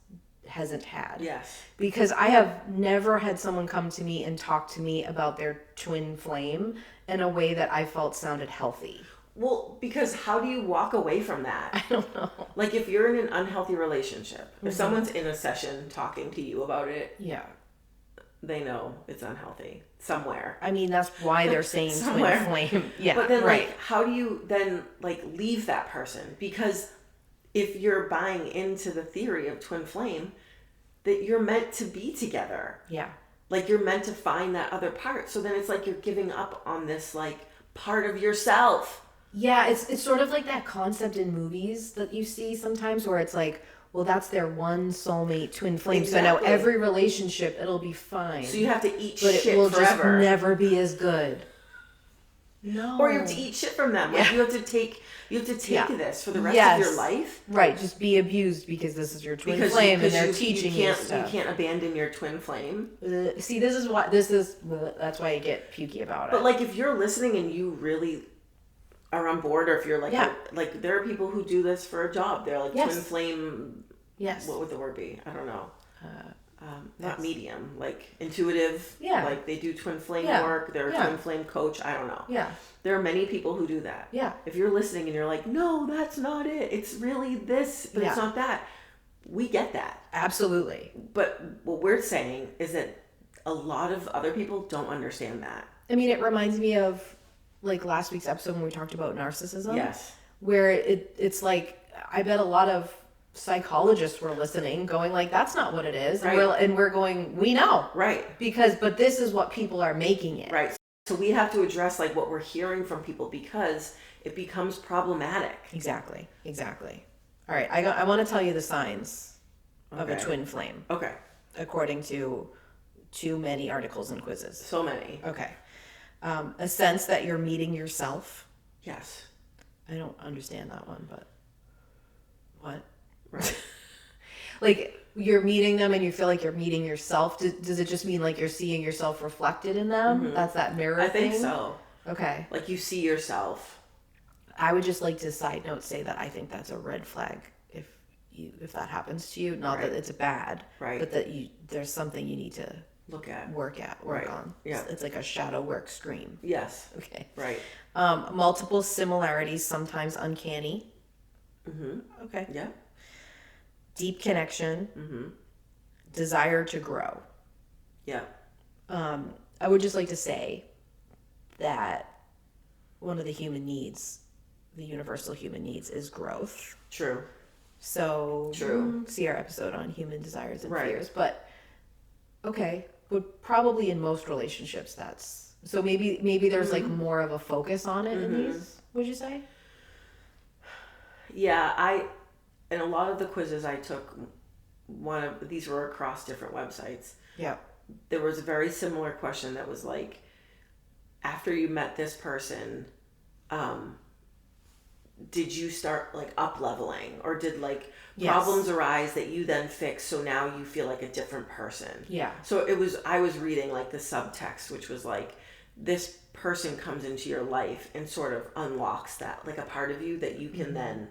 hasn't had. Yes. Because I have never had someone come to me and talk to me about their twin flame in a way that I felt sounded healthy. Well, because how do you walk away from that? I don't know. Like if you're in an unhealthy relationship, if someone's in a session talking to you about it, Yeah. they know it's unhealthy somewhere. I mean, that's why they're saying Somewhere. twin flame. Yeah. But then right. like how do you then like leave that person? Because if you're buying into the theory of twin flame, that you're meant to be together. Yeah. Like you're meant to find that other part. So then it's like you're giving up on this like part of yourself. Yeah, it's sort of like that concept in movies that you see sometimes where it's like, well, that's their one soulmate twin flame. So now Exactly. every relationship, it'll be fine. So you have to eat but shit it will forever. just never be as good. No. Or you have to eat shit from them. Like Yeah. you have to take Yeah. this for the rest Yes. of your life. Right, just be abused because this is your twin Because flame and they're you teaching you can't stuff. you can't abandon your twin flame. See, that's why I get pukey about it. But like if you're listening and you really are on board, or if you're like Yeah. like there are people who do this for a job. They're like Yes. twin flame. yes. What would the word be? I don't know. not medium, like intuitive. Yeah. Like they do twin flame Yeah. work. They're a Yeah. twin flame coach. I don't know. Yeah. There are many people who do that. Yeah. If you're listening and you're like, no, that's not it. It's really this, but it's Yeah. not that. We get that. Absolutely. But what we're saying is that a lot of other people don't understand that. I mean, it reminds me of like last week's episode when we talked about narcissism. Yes. Where it's like, I bet a lot of psychologists were listening going like, that's not what it is. Right. And we're going, we know. Right. But this is what people are making it. Right. So we have to address like what we're hearing from people because it becomes problematic. Exactly. All right. I want to tell you the signs of a Okay. twin flame, Okay. according to too many articles and quizzes. So many. Okay. A sense that you're meeting yourself. Yes. I don't understand that one, but what? Right. Like you're meeting them and you feel like you're meeting yourself. Does it just mean like you're seeing yourself reflected in them? That's that mirror I thing? think so. Okay. Like you see yourself. I would just like to side note say that I think that's a red flag if that happens to you. Not Right. that it's bad, Right. but that there's something you need to Look at. work Right. on. Yeah. It's like a shadow work scream. Yes. Okay. Right. Multiple similarities, sometimes uncanny. Okay. Yeah. Deep connection. Desire to grow. Yeah. I would just like to say that one of the human needs, the universal human needs, is growth. True. So True. See our episode on human desires and Right. fears. But okay, but probably in most relationships that's so maybe there's like more of a focus on it in these, would you say? Yeah, in a lot of the quizzes I took, these were across different websites. Yeah. There was a very similar question that was like, after you met this person, did you start like up leveling or did like problems arise that you then fix so now you feel like a different person? Yeah. So I was reading like the subtext, which was like, this person comes into your life and sort of unlocks that, like a part of you that you can then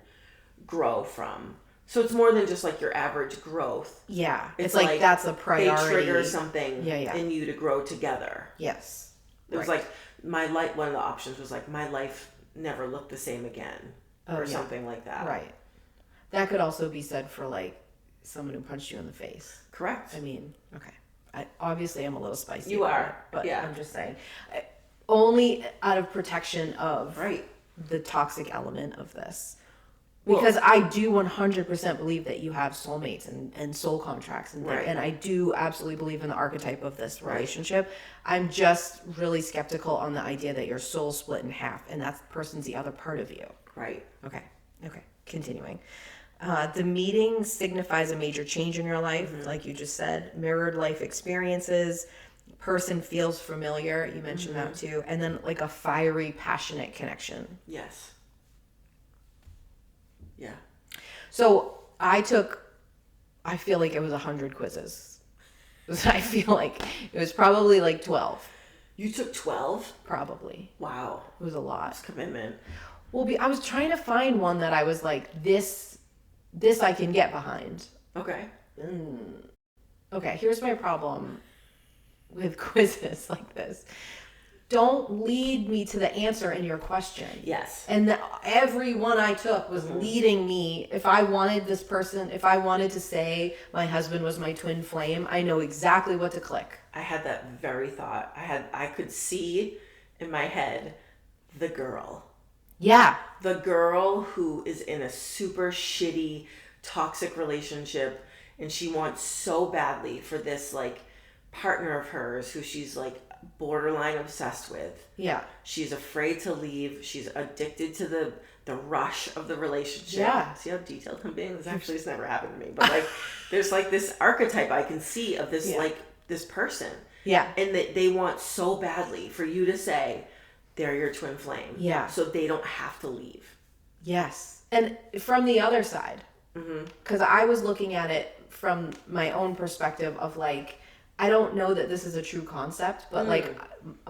grow from. So it's more than just like your average growth. Yeah. It's like that's a priority. They trigger something Yeah. in you to grow together. Yes. It was like one of the options was like, my life never looked the same again. Or something like that. Right. That could also be said for like someone who punched you in the face. Correct. I mean, okay. Obviously I'm a little spicy. You about are, it, but yeah. I'm just saying. Only out of protection of Right. the toxic element of this. Because I do 100% believe that you have soulmates and soul contracts and I do absolutely believe in the archetype of this relationship. I'm just really skeptical on the idea that your soul's split in half and that person's the other part of you. Right. Okay. Continuing. The meeting signifies a major change in your life, like you just said. Mirrored life experiences. Person feels familiar. You mentioned that too. And then like a fiery, passionate connection. Yes. Yeah. So I feel like it was 100 quizzes. I feel like it was probably like 12. You took 12? Probably. Wow. It was a lot. That's commitment. Well, I was trying to find one that I was like, this I can get behind. Okay. Okay, here's my problem with quizzes like this. Don't lead me to the answer in your question. Yes. And every one I took was leading me. If I wanted to say my husband was my twin flame, I know exactly what to click. I had that very thought. I could see in my head the girl. Yeah. The girl who is in a super shitty, toxic relationship and she wants so badly for this like partner of hers who she's like borderline obsessed with. Yeah. She's afraid to leave. She's addicted to the rush of the relationship. Yeah. See how detailed I'm being? This actually has never happened to me. But like there's like this archetype I can see of this like this person. Yeah. And they want so badly for you to say they're your twin flame. Yeah. So they don't have to leave. Yes. And from the other side, because I was looking at it from my own perspective of like, I don't know that this is a true concept, but like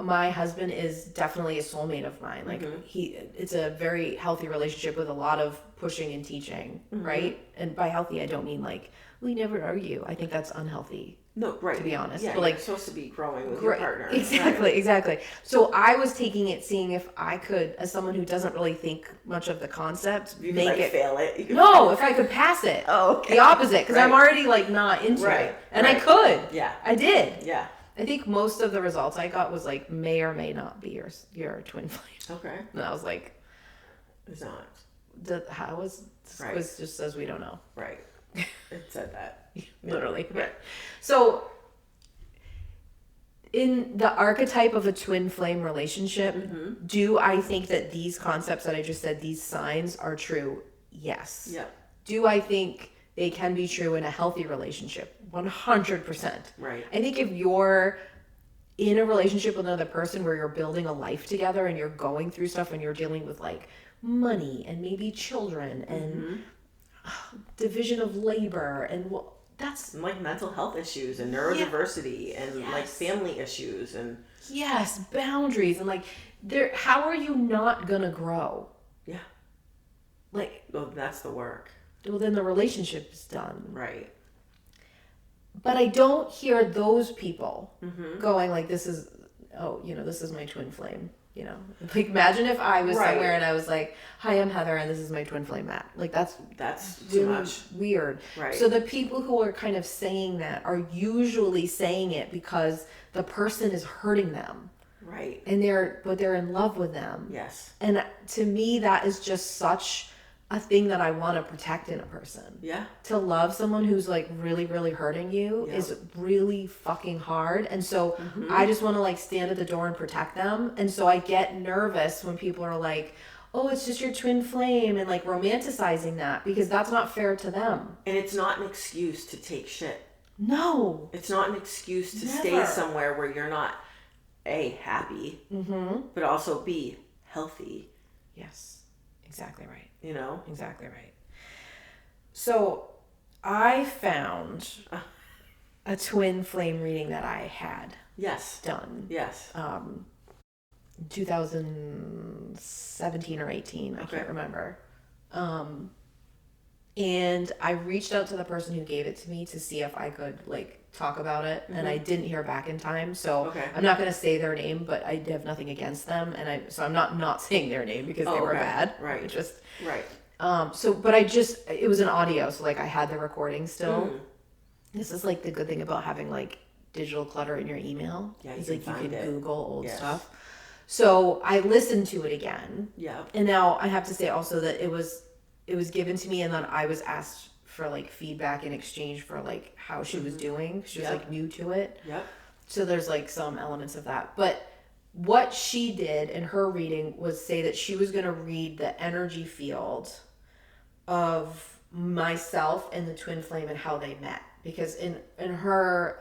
my husband is definitely a soulmate of mine. Like it's a very healthy relationship with a lot of pushing and teaching, right? And by healthy, I don't mean like we never argue. I think that's unhealthy. No, right. to be honest. Yeah, But like you're supposed to be growing with your partner. Exactly. So I was taking it, seeing if I could, as someone who doesn't really think much of the concept, You make could, like, it fail it. You could no, if I could pass it. Oh, okay. The opposite, because I'm Right. already like not into Right, it, and I right. could. Yeah. I did. Yeah. I think most of the results I got was like may or may not be your twin flame, Okay. and I was like, It's not. how was this Right. quiz just says we don't know. Right. It said that. Literally. Yeah. So, in the archetype of a twin flame relationship, do I think that these concepts that I just said, these signs are true? Yes. Yeah. Do I think they can be true in a healthy relationship? 100%. Right. I think if you're in a relationship with another person where you're building a life together and you're going through stuff and you're dealing with like money and maybe children and division of labor and that's And, like, mental health issues and neurodiversity and like family issues and yes, boundaries and like how are you not gonna grow? yeah. Like, Well, that's the work. well, then the relationship is done. Right. But I don't hear those people going like, this is my twin flame. You know, like imagine if I was Right. somewhere and I was like, "Hi, I'm Heather, and this is my twin flame Matt." Like that's too really much. weird. Right. So the people who are kind of saying that are usually saying it because the person is hurting them, Right. and they're in love with them. Yes. And to me, that is just such a thing that I want to protect in a person. Yeah. To love someone who's like really, really hurting you Yeah. is really fucking hard. And so I just want to like stand at the door and protect them. And so I get nervous when people are like, oh, it's just your twin flame and like romanticizing that because that's not fair to them. And it's not an excuse to take shit. No. It's not an excuse to stay Never. somewhere where you're not A, happy, but also B, healthy, Yes. Exactly right. you know? Exactly right. So I found a twin flame reading that I had Yes. done. Yes. 2017 or 18, I Okay. can't remember. And I reached out to the person who gave it to me to see if I could like talk about it, and I didn't hear back in time. So Okay. I'm not going to say their name, but I have nothing against them, and I'm not saying their name because they were okay. bad. Right. Just Right. but it was an audio, so like I had the recording still. This is like the good thing about having like digital clutter in your email. Yeah, you is can like you find can it. Google old Yes. stuff. So I listened to it again. Yeah. And now I have to say also that it was given to me, and then I was asked for like feedback in exchange for like how she was doing. She was Yep. like new to it. Yep. So there's like some elements of that. But what she did in her reading was say that she was going to read the energy field of myself and the twin flame and how they met. Because in her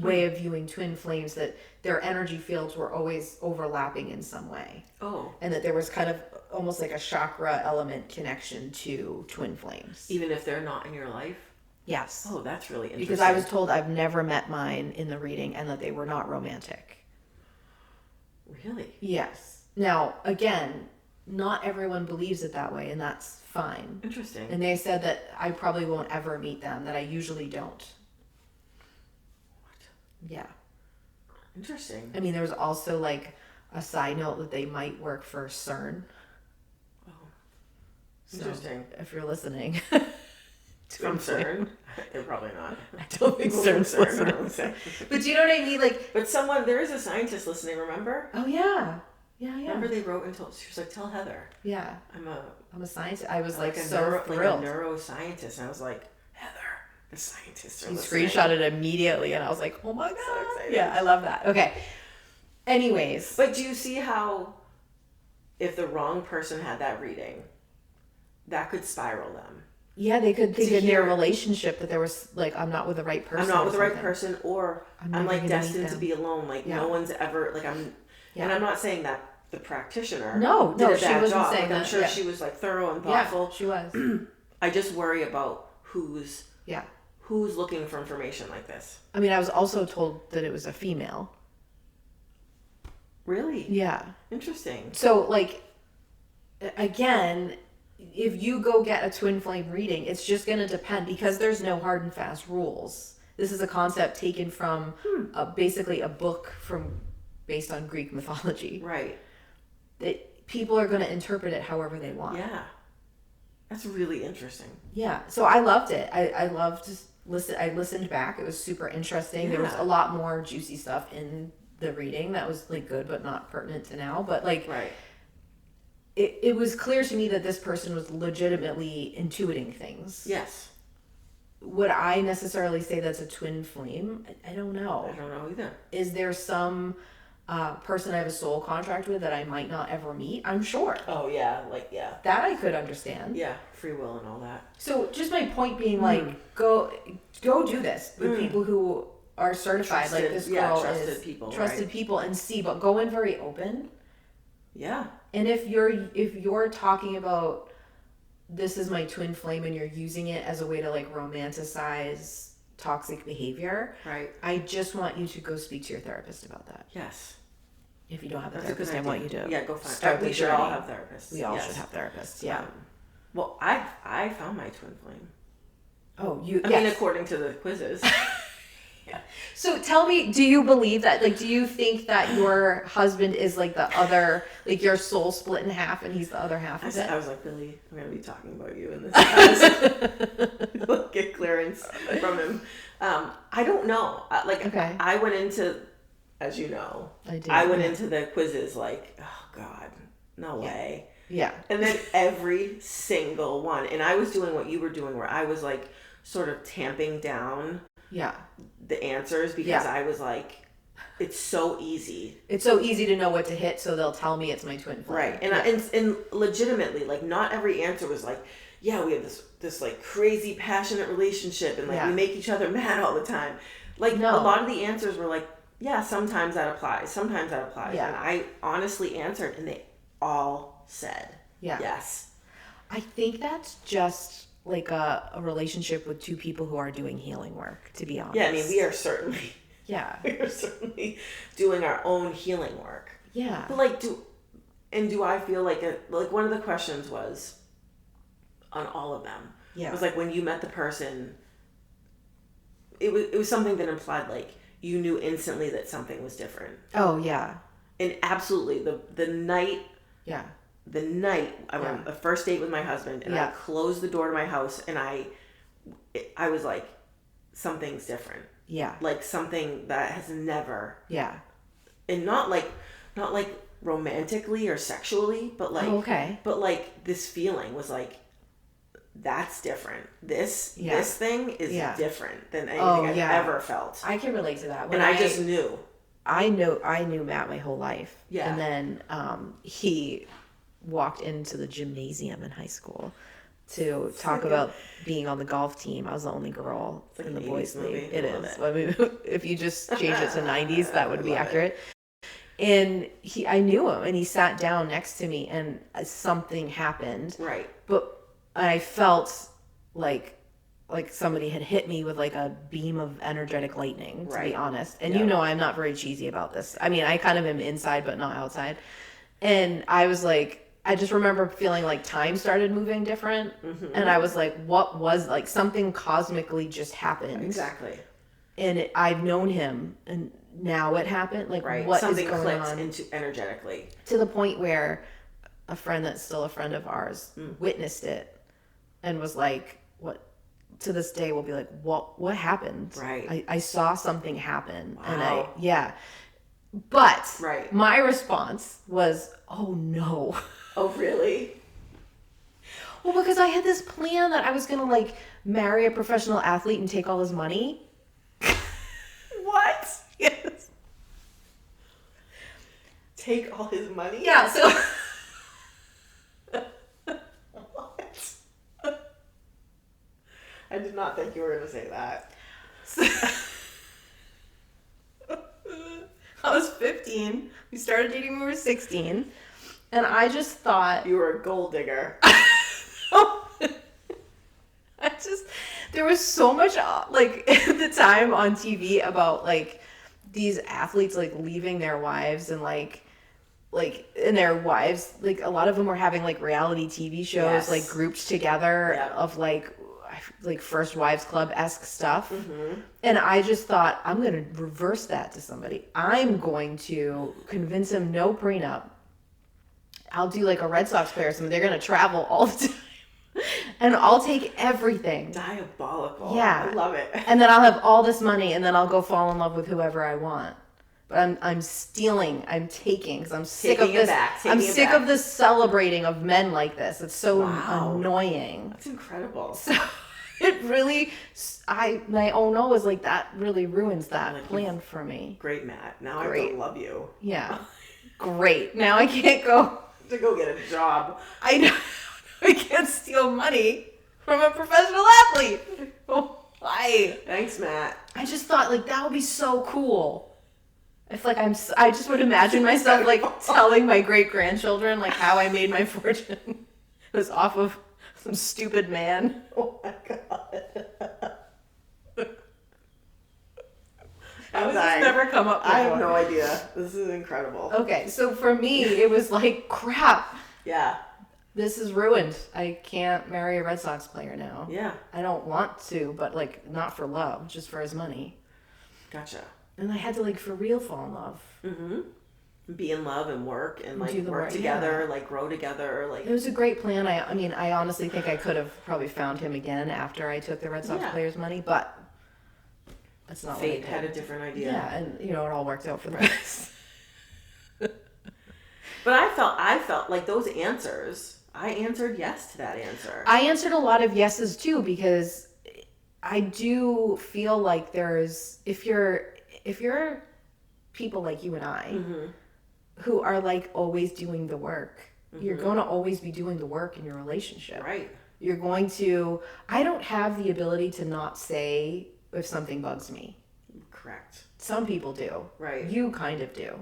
way of viewing twin flames, that their energy fields were always overlapping in some way. Oh. And that there was kind of almost like a chakra element connection to twin flames. Even if they're not in your life? Yes. Oh, that's really interesting. Because I was told I've never met mine in the reading and that they were not romantic. Really? Yes. Now, again, not everyone believes it that way, and that's fine. Interesting. And they said that I probably won't ever meet them, that I usually don't. What? Yeah. Interesting. I mean, there was also like a side note that they might work for CERN. Oh. So, Interesting. if you're listening. From CERN? They're probably not. I don't think CERN's listening. listening. But do you know what I mean? Like, But there is a scientist listening, remember? oh yeah. Yeah. Remember they wrote and told, she was like, tell Heather. Yeah. I'm a scientist. I was like a so thrilled. Like a neuroscientist. And I was like, Heather, the scientists are He listening. screenshotted it immediately, and I was like, oh my God. So excited. Yeah, I love that. Okay. Anyways. But do you see how if the wrong person had that reading, that could spiral them? Yeah, they could think in hear- their relationship that there was like, I'm not with the right person. I'm not or with the right something. person, or I'm I'm never like gonna meet destined to them. be alone. Like Yeah. no one's ever like I'm. Yeah. And I'm not saying that the practitioner No, did a she bad wasn't job. saying Like, I'm that, sure yeah. she was like thorough and Yeah, thoughtful. she was. I just worry about who's Yeah. looking for information like this. I mean, I was also told that it was a female. Really? Yeah. Interesting. So, like, again, if you go get a twin flame reading, it's just going to depend because there's no hard and fast rules. This is a concept taken from basically a book based on Greek mythology. Right. That people are going to interpret it however they want. Yeah. That's really interesting. Yeah. So I loved it. I loved I listened back. It was super interesting. Yeah. There was a lot more juicy stuff in the reading that was like good but not pertinent to now. But like Right. it was clear to me that this person was legitimately intuiting things. Yes. Would I necessarily say that's a twin flame? I don't know. I don't know either. Is there some person I have a soul contract with that I might not ever meet? I'm sure. Oh yeah, That I could understand. yeah, free will and all that. So just my point being like, go do this with people who are certified. Trusted, like this girl trusted is people, trusted right? people and see, but go in very open. Yeah. And if you're talking about this is my twin flame and you're using it as a way to like romanticize toxic behavior, Right. I just want you to go speak to your therapist about that. Yes. If you don't have a That's a good therapist, I want you idea. to Yeah, go find. start We the should all journey. have therapists. We all Yes. should have therapists. Yeah. Well, I found my twin flame. Oh, you. I mean, according to the quizzes. So tell me, do you believe that? Like, do you think that your husband is like the other, like your soul split in half, and he's the other half of it? I was like, Billy, I'm gonna be talking about you in this house. Get clearance from him. I don't know. Okay. I went into, as you know, I do. I went into the quizzes like, oh God, no way. Yeah. And then every single one, and I was doing what you were doing, where I was like, sort of tamping down Yeah. the answers because I was like, it's so easy. It's so easy to know what to hit, so they'll tell me it's my twin flame. Right. And legitimately, like, not every answer was like, yeah, we have this like crazy passionate relationship and like we make each other mad all the time. Like a lot of the answers were like, yeah, sometimes that applies. Sometimes that applies. Yeah. And I honestly answered and they all said yes. I think that's just like a relationship with two people who are doing healing work, to be honest. Yeah, I mean, we are certainly doing our own healing work. Yeah. But like, do I feel like one of the questions was on all of them. Yeah. It was like, when you met the person, it was something that implied like you knew instantly that something was different. Oh yeah. And absolutely, the night Yeah. I went on the first date with my husband and I closed the door to my house and I was like, something's different. Yeah. Like something that has never. Yeah. And not like romantically or sexually, but like, okay. But like this feeling was like, that's different. This thing is different than anything I've ever felt. I can relate to that. And I just knew. I knew Matt my whole life. Yeah. And then he walked into the gymnasium in high school to talk about being on the golf team. I was the only girl in the boys' league. It is. I mean, if you just change it to 90s, that would be accurate. And I knew him, and he sat down next to me, and something happened. Right. But I felt like somebody had hit me with like a beam of energetic lightning, to be honest. And you know I'm not very cheesy about this. I mean, I kind of am inside but not outside. And I was like, I just remember feeling like time started moving different. Mm-hmm. And I was like, what was, like, something cosmically just happened. Exactly. And I've known him, and now it happened. Like, what something is going clicks on? into energetically. To the point where a friend that's still a friend of ours witnessed it and was like, what? To this day will be like, what happened? Right. I saw something happen. Wow. And but my response was, oh no. Oh really? Well, because I had this plan that I was gonna like marry a professional athlete and take all his money. What? Yes. Take all his money? Yeah, so I did not think you were going to say that. I was 15. We started dating when we were 16. And I just thought... You were a gold digger. There was so much, like, at the time on TV about, like, these athletes, like, leaving their wives and, like, and their wives, like, a lot of them were having, like, reality TV shows, like, grouped together of, like, I like First Wives Club-esque stuff. And I just thought, I'm going to reverse that to somebody. I'm going to convince him no prenup. I'll do like a Red Sox player or something. They're going to travel all the time. And I'll take everything. Diabolical. Yeah. I love it. And then I'll have all this money, and then I'll go fall in love with whoever I want. But I'm stealing, I'm taking, because I'm sick of this. I'm sick of this celebrating of men like this. It's so annoying. That's incredible. So it really, my oh no is like, that really ruins that plan for me. Great, Matt. Now I have to love you. Yeah. Great. Now I can't go to go get a job. I know. I can't steal money from a professional athlete. Why? Thanks, Matt. I just thought like that would be so cool. If like I just would imagine myself like telling my great grandchildren like how I made my fortune. It was off of some stupid man. Oh my god. How has this never come up before? I have no idea. This is incredible. Okay, so for me it was like crap. Yeah. This is ruined. I can't marry a Red Sox player now. Yeah. I don't want to, but like not for love, just for his money. Gotcha. And I had to like for real fall in love. Mm-hmm. Be in love and work and like work work together, like grow together. Like it was a great plan. I mean, I honestly think I could have probably found him again after I took the Red Sox players' money, but that's not fate what I did. had a different idea. Yeah, and you know it all worked out for the best. But I felt like those answers. I answered yes to that answer. I answered a lot of yeses too because I do feel like there's if you're people like you and I who are like always doing the work, you're going to always be doing the work in your relationship. Right. You're going to I don't have the ability to not say if something bugs me. Correct. Some people do. Right. You kind of do.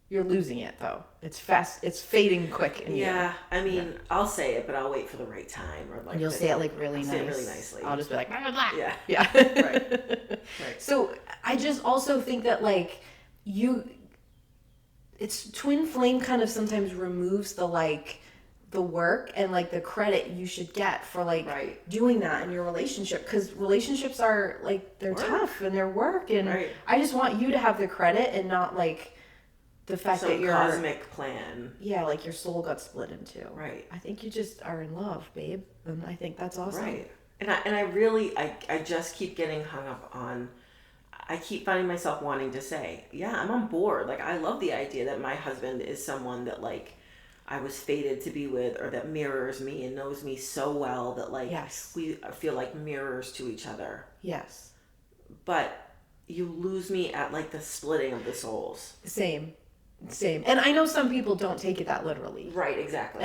You're losing it though. It's fast. It's fading quick in you. Yeah. I mean, I'll say it, but I'll wait for the right time or like. And you'll say it like really I'll nice. Say it really nicely. I'll just be like, blah, blah, blah. Yeah. Yeah. Right. Right. So I just also think that like it's twin flame kind of sometimes removes the like the work and like the credit you should get for like doing that in your relationship because relationships are like they're tough and they're work and I just want you to have the credit and not like the fact that you're cosmic plan. Yeah, like your soul got split in two. Right. I think you just are in love, babe, and I think that's awesome. Right. And I really I just keep getting hung up on. I keep finding myself wanting to say, yeah, I'm on board. Like I love the idea that my husband is someone that like I was fated to be with, or that mirrors me and knows me so well that like we feel like mirrors to each other. Yes. But you lose me at like the splitting of the souls. Same. And I know some people don't take it that literally. Right, exactly.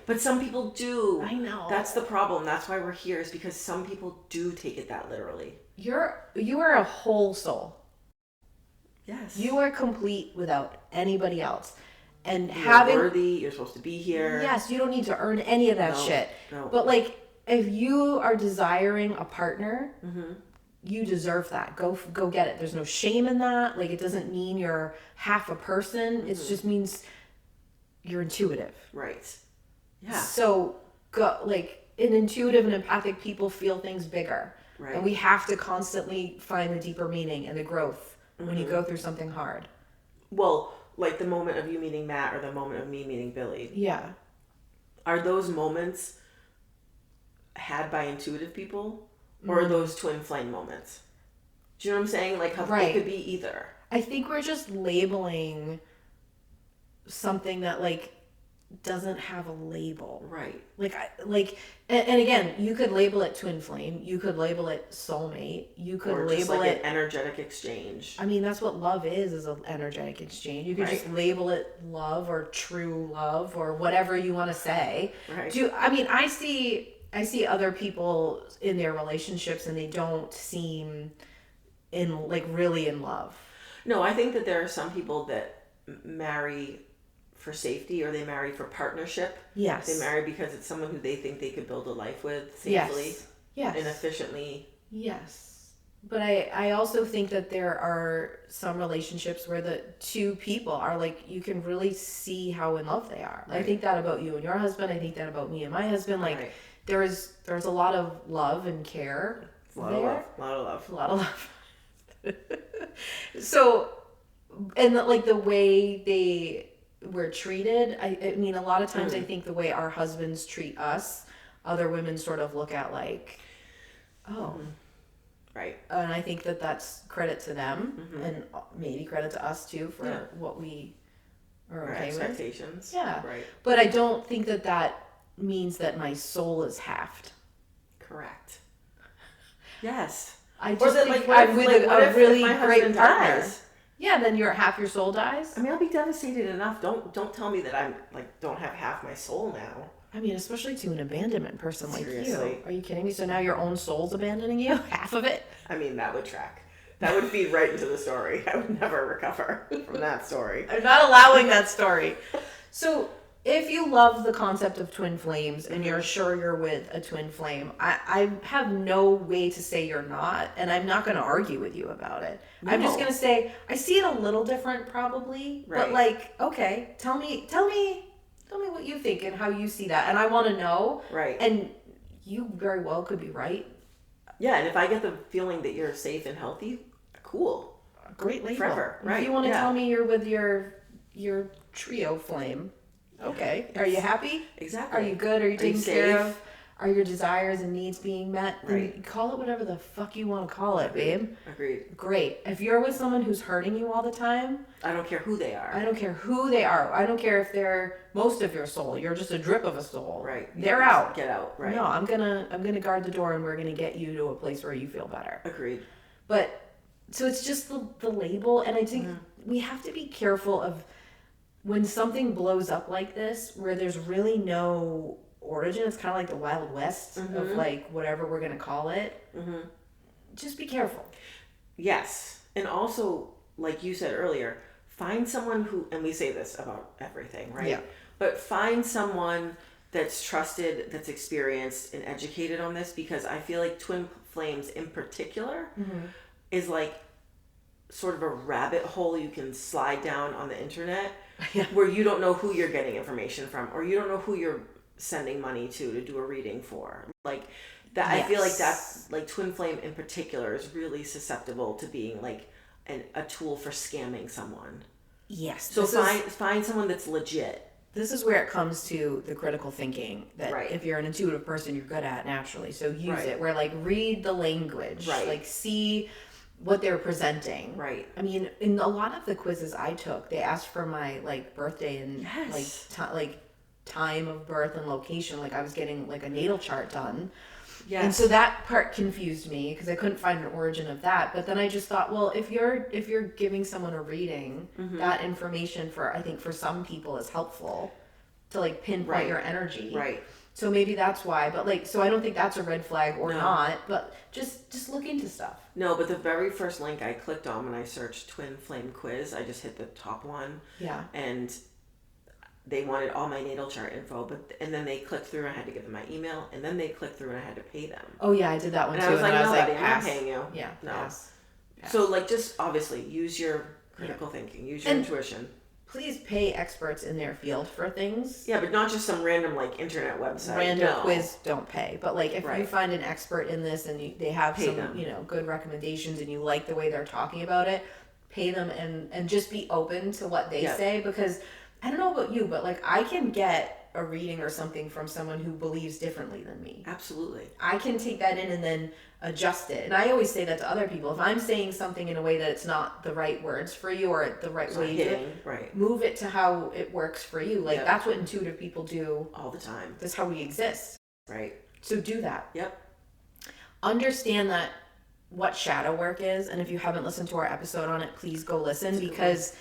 But some people do. I know. That's the problem. That's why we're here, is because some people do take it that literally. You are a whole soul. Yes. You are complete without anybody else. And you're worthy, you're supposed to be here. Yes, you don't need to earn any of that shit. No. But like if you are desiring a partner, you deserve that. Go get it. There's no shame in that. Like it doesn't mean you're half a person. It just means you're intuitive. Right. Yeah. So go like an intuitive and empathic people feel things bigger. Right. And we have to constantly find the deeper meaning and the growth when you go through something hard. Well, like the moment of you meeting Matt or the moment of me meeting Billy. Yeah. Are those moments had by intuitive people? Or are those twin flame moments? Do you know what I'm saying? Like how it could be either. I think we're just labeling something that like doesn't have a label. Right. And again, you could label it twin flame. You could label it soulmate. You could or label just like it an energetic exchange. I mean, that's what love is an energetic exchange. You could just label it love or true love or whatever you want to say. Right. I see other people in their relationships and they don't seem really in love. No, I think that there are some people that marry for safety or they marry for partnership. Yes. They marry because it's someone who they think they could build a life with safely. Yes. And efficiently. Yes. But I also think that there are some relationships where the two people are like, you can really see how in love they are. Right. I think that about you and your husband. I think that about me and my husband. Like, there's a lot of love and care A lot there. of love. A lot of love. So, and like the way they were treated, I mean, a lot of times I think the way our husbands treat us, other women sort of look at like, oh. Right. And I think that that's credit to them and maybe credit to us too for what we are Our okay with. expectations. Yeah. Right. But I don't think that that means that my soul is halved. Correct. Yes. I Or just that, think like, I'm with a really my great husband partner. dies? Yeah, then half your soul dies. I mean, I'll be devastated enough. Don't tell me that I'm like don't have half my soul now. I mean, especially to an abandonment person like Seriously. you. Are you kidding me? So now your own soul's abandoning you? Half of it? I mean, that would track. That would feed right into the story. I would never recover from that story. I'm not allowing that story. So, if you love the concept of twin flames and you're sure you're with a twin flame, I have no way to say you're not, and I'm not going to argue with you about it. No. I'm just going to say I see it a little different, probably, but like, okay, tell me what you think and how you see that, and I want to know. Right. And you very well could be right. Yeah, and if I get the feeling that you're safe and healthy, cool. Great label. Forever. Right. If you want to tell me you're with your trio flame, okay. Are you happy? Exactly. Are you good? Are you taken care of? Are your desires and needs being met? Right. And call it whatever the fuck you want to call it, babe. Agreed. Great. If you're with someone who's hurting you all the time, I don't care who they are. I don't care who they are. I don't care if they're most of your soul. You're just a drip of a soul. Right. They're out. Get out. Right. No, I'm gonna guard the door and we're gonna get you to a place where you feel better. Agreed. But so it's just the label, and I think we have to be careful of when something blows up like this, where there's really no origin. It's kind of like the Wild West of like whatever we're gonna call it. Just be careful. Yes, and also like you said earlier, find someone who, and we say this about everything, right? Yeah. But find someone that's trusted, that's experienced and educated on this, because I feel like twin flames in particular is like sort of a rabbit hole you can slide down on the internet where you don't know who you're getting information from, or you don't know who you're sending money to do a reading for. Like that, I feel like that's like twin flame in particular is really susceptible to being like a tool for scamming someone. Yes. So find someone that's legit. This is where it comes to the critical thinking that Right. if you're an intuitive person, you're good at naturally. So use Right. it. Where like read the language, Right. like see what they're presenting. Right. I mean, in a lot of the quizzes I took, they asked for my like birthday and like time of birth and location. Like I was getting like a natal chart done. Yes. And so that part confused me because I couldn't find an origin of that. But then I just thought, well, if you're giving someone a reading, that information I think for some people is helpful to like pinpoint your energy. Right. So maybe that's why. But like, so I don't think that's a red flag or not. But just look into stuff. No, but the very first link I clicked on when I searched twin flame quiz, I just hit the top one. Yeah. And they wanted all my natal chart info, and then they clicked through and I had to give them my email, and then they clicked through and I had to pay them. Oh yeah, I did that one And too. I was like, no, buddy, I'm not pass. paying you. Yeah. No. Pass. So like just obviously use your critical thinking, use your intuition. Please pay experts in their field for things. Yeah, but not just some random like internet website. Random No. quiz, don't pay. But like if you Right. find an expert in this and they have Pay some them. good recommendations and you like the way they're talking about it, pay them and just be open to what they say, because I don't know about you, but like I can get a reading or something from someone who believes differently than me. Absolutely. I can take that in and then adjust it. And I always say that to other people. If I'm saying something in a way that it's not the right words for you or the right way to do it, right. move it to how it works for you. Like that's what intuitive people do all the time. That's how we exist. Right. So do that. Yep. Understand that what shadow work is, and if you haven't listened to our episode on it, please go listen, because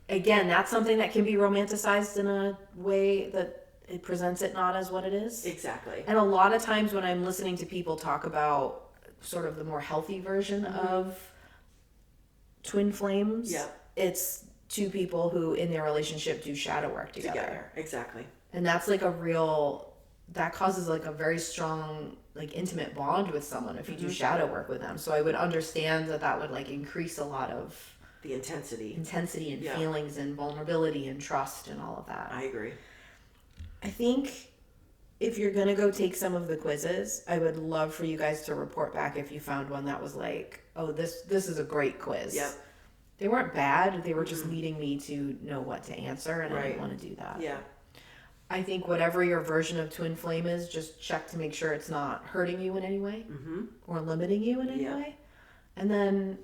again, that's something that can be romanticized in a way that it presents it not as what it is. Exactly. And a lot of times when I'm listening to people talk about sort of the more healthy version of twin flames, it's two people who in their relationship do shadow work together. Exactly. And that's like that causes like a very strong like intimate bond with someone if you do shadow work with them. So I would understand that would like increase a lot of the intensity and feelings and vulnerability and trust and all of that. I agree. I think if you're gonna go take some of the quizzes, I would love for you guys to report back if you found one that was like, oh, this is a great quiz. Yep. They weren't bad. They were just leading me to know what to answer, and I didn't Right. want to do that. Yeah. I think whatever your version of twin flame is, just check to make sure it's not hurting you in any way or limiting you in any Yeah. way. And then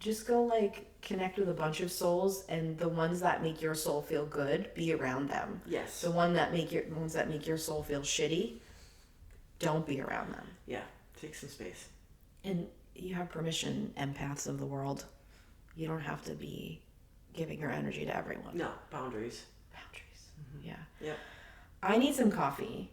just go like connect with a bunch of souls, and the ones that make your soul feel good, be around them. Yes. The ones that make your soul feel shitty, don't be around them. Yeah. Take some space. And you have permission, empaths of the world. You don't have to be giving your energy to everyone. No boundaries. Boundaries. Yeah. Yep. I need some coffee.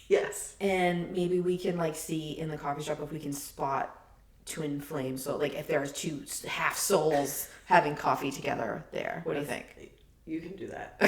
Yes. And maybe we can like see in the coffee shop if we can spot twin flames. So like if there's two half souls having coffee together there. What do you think? You can do that.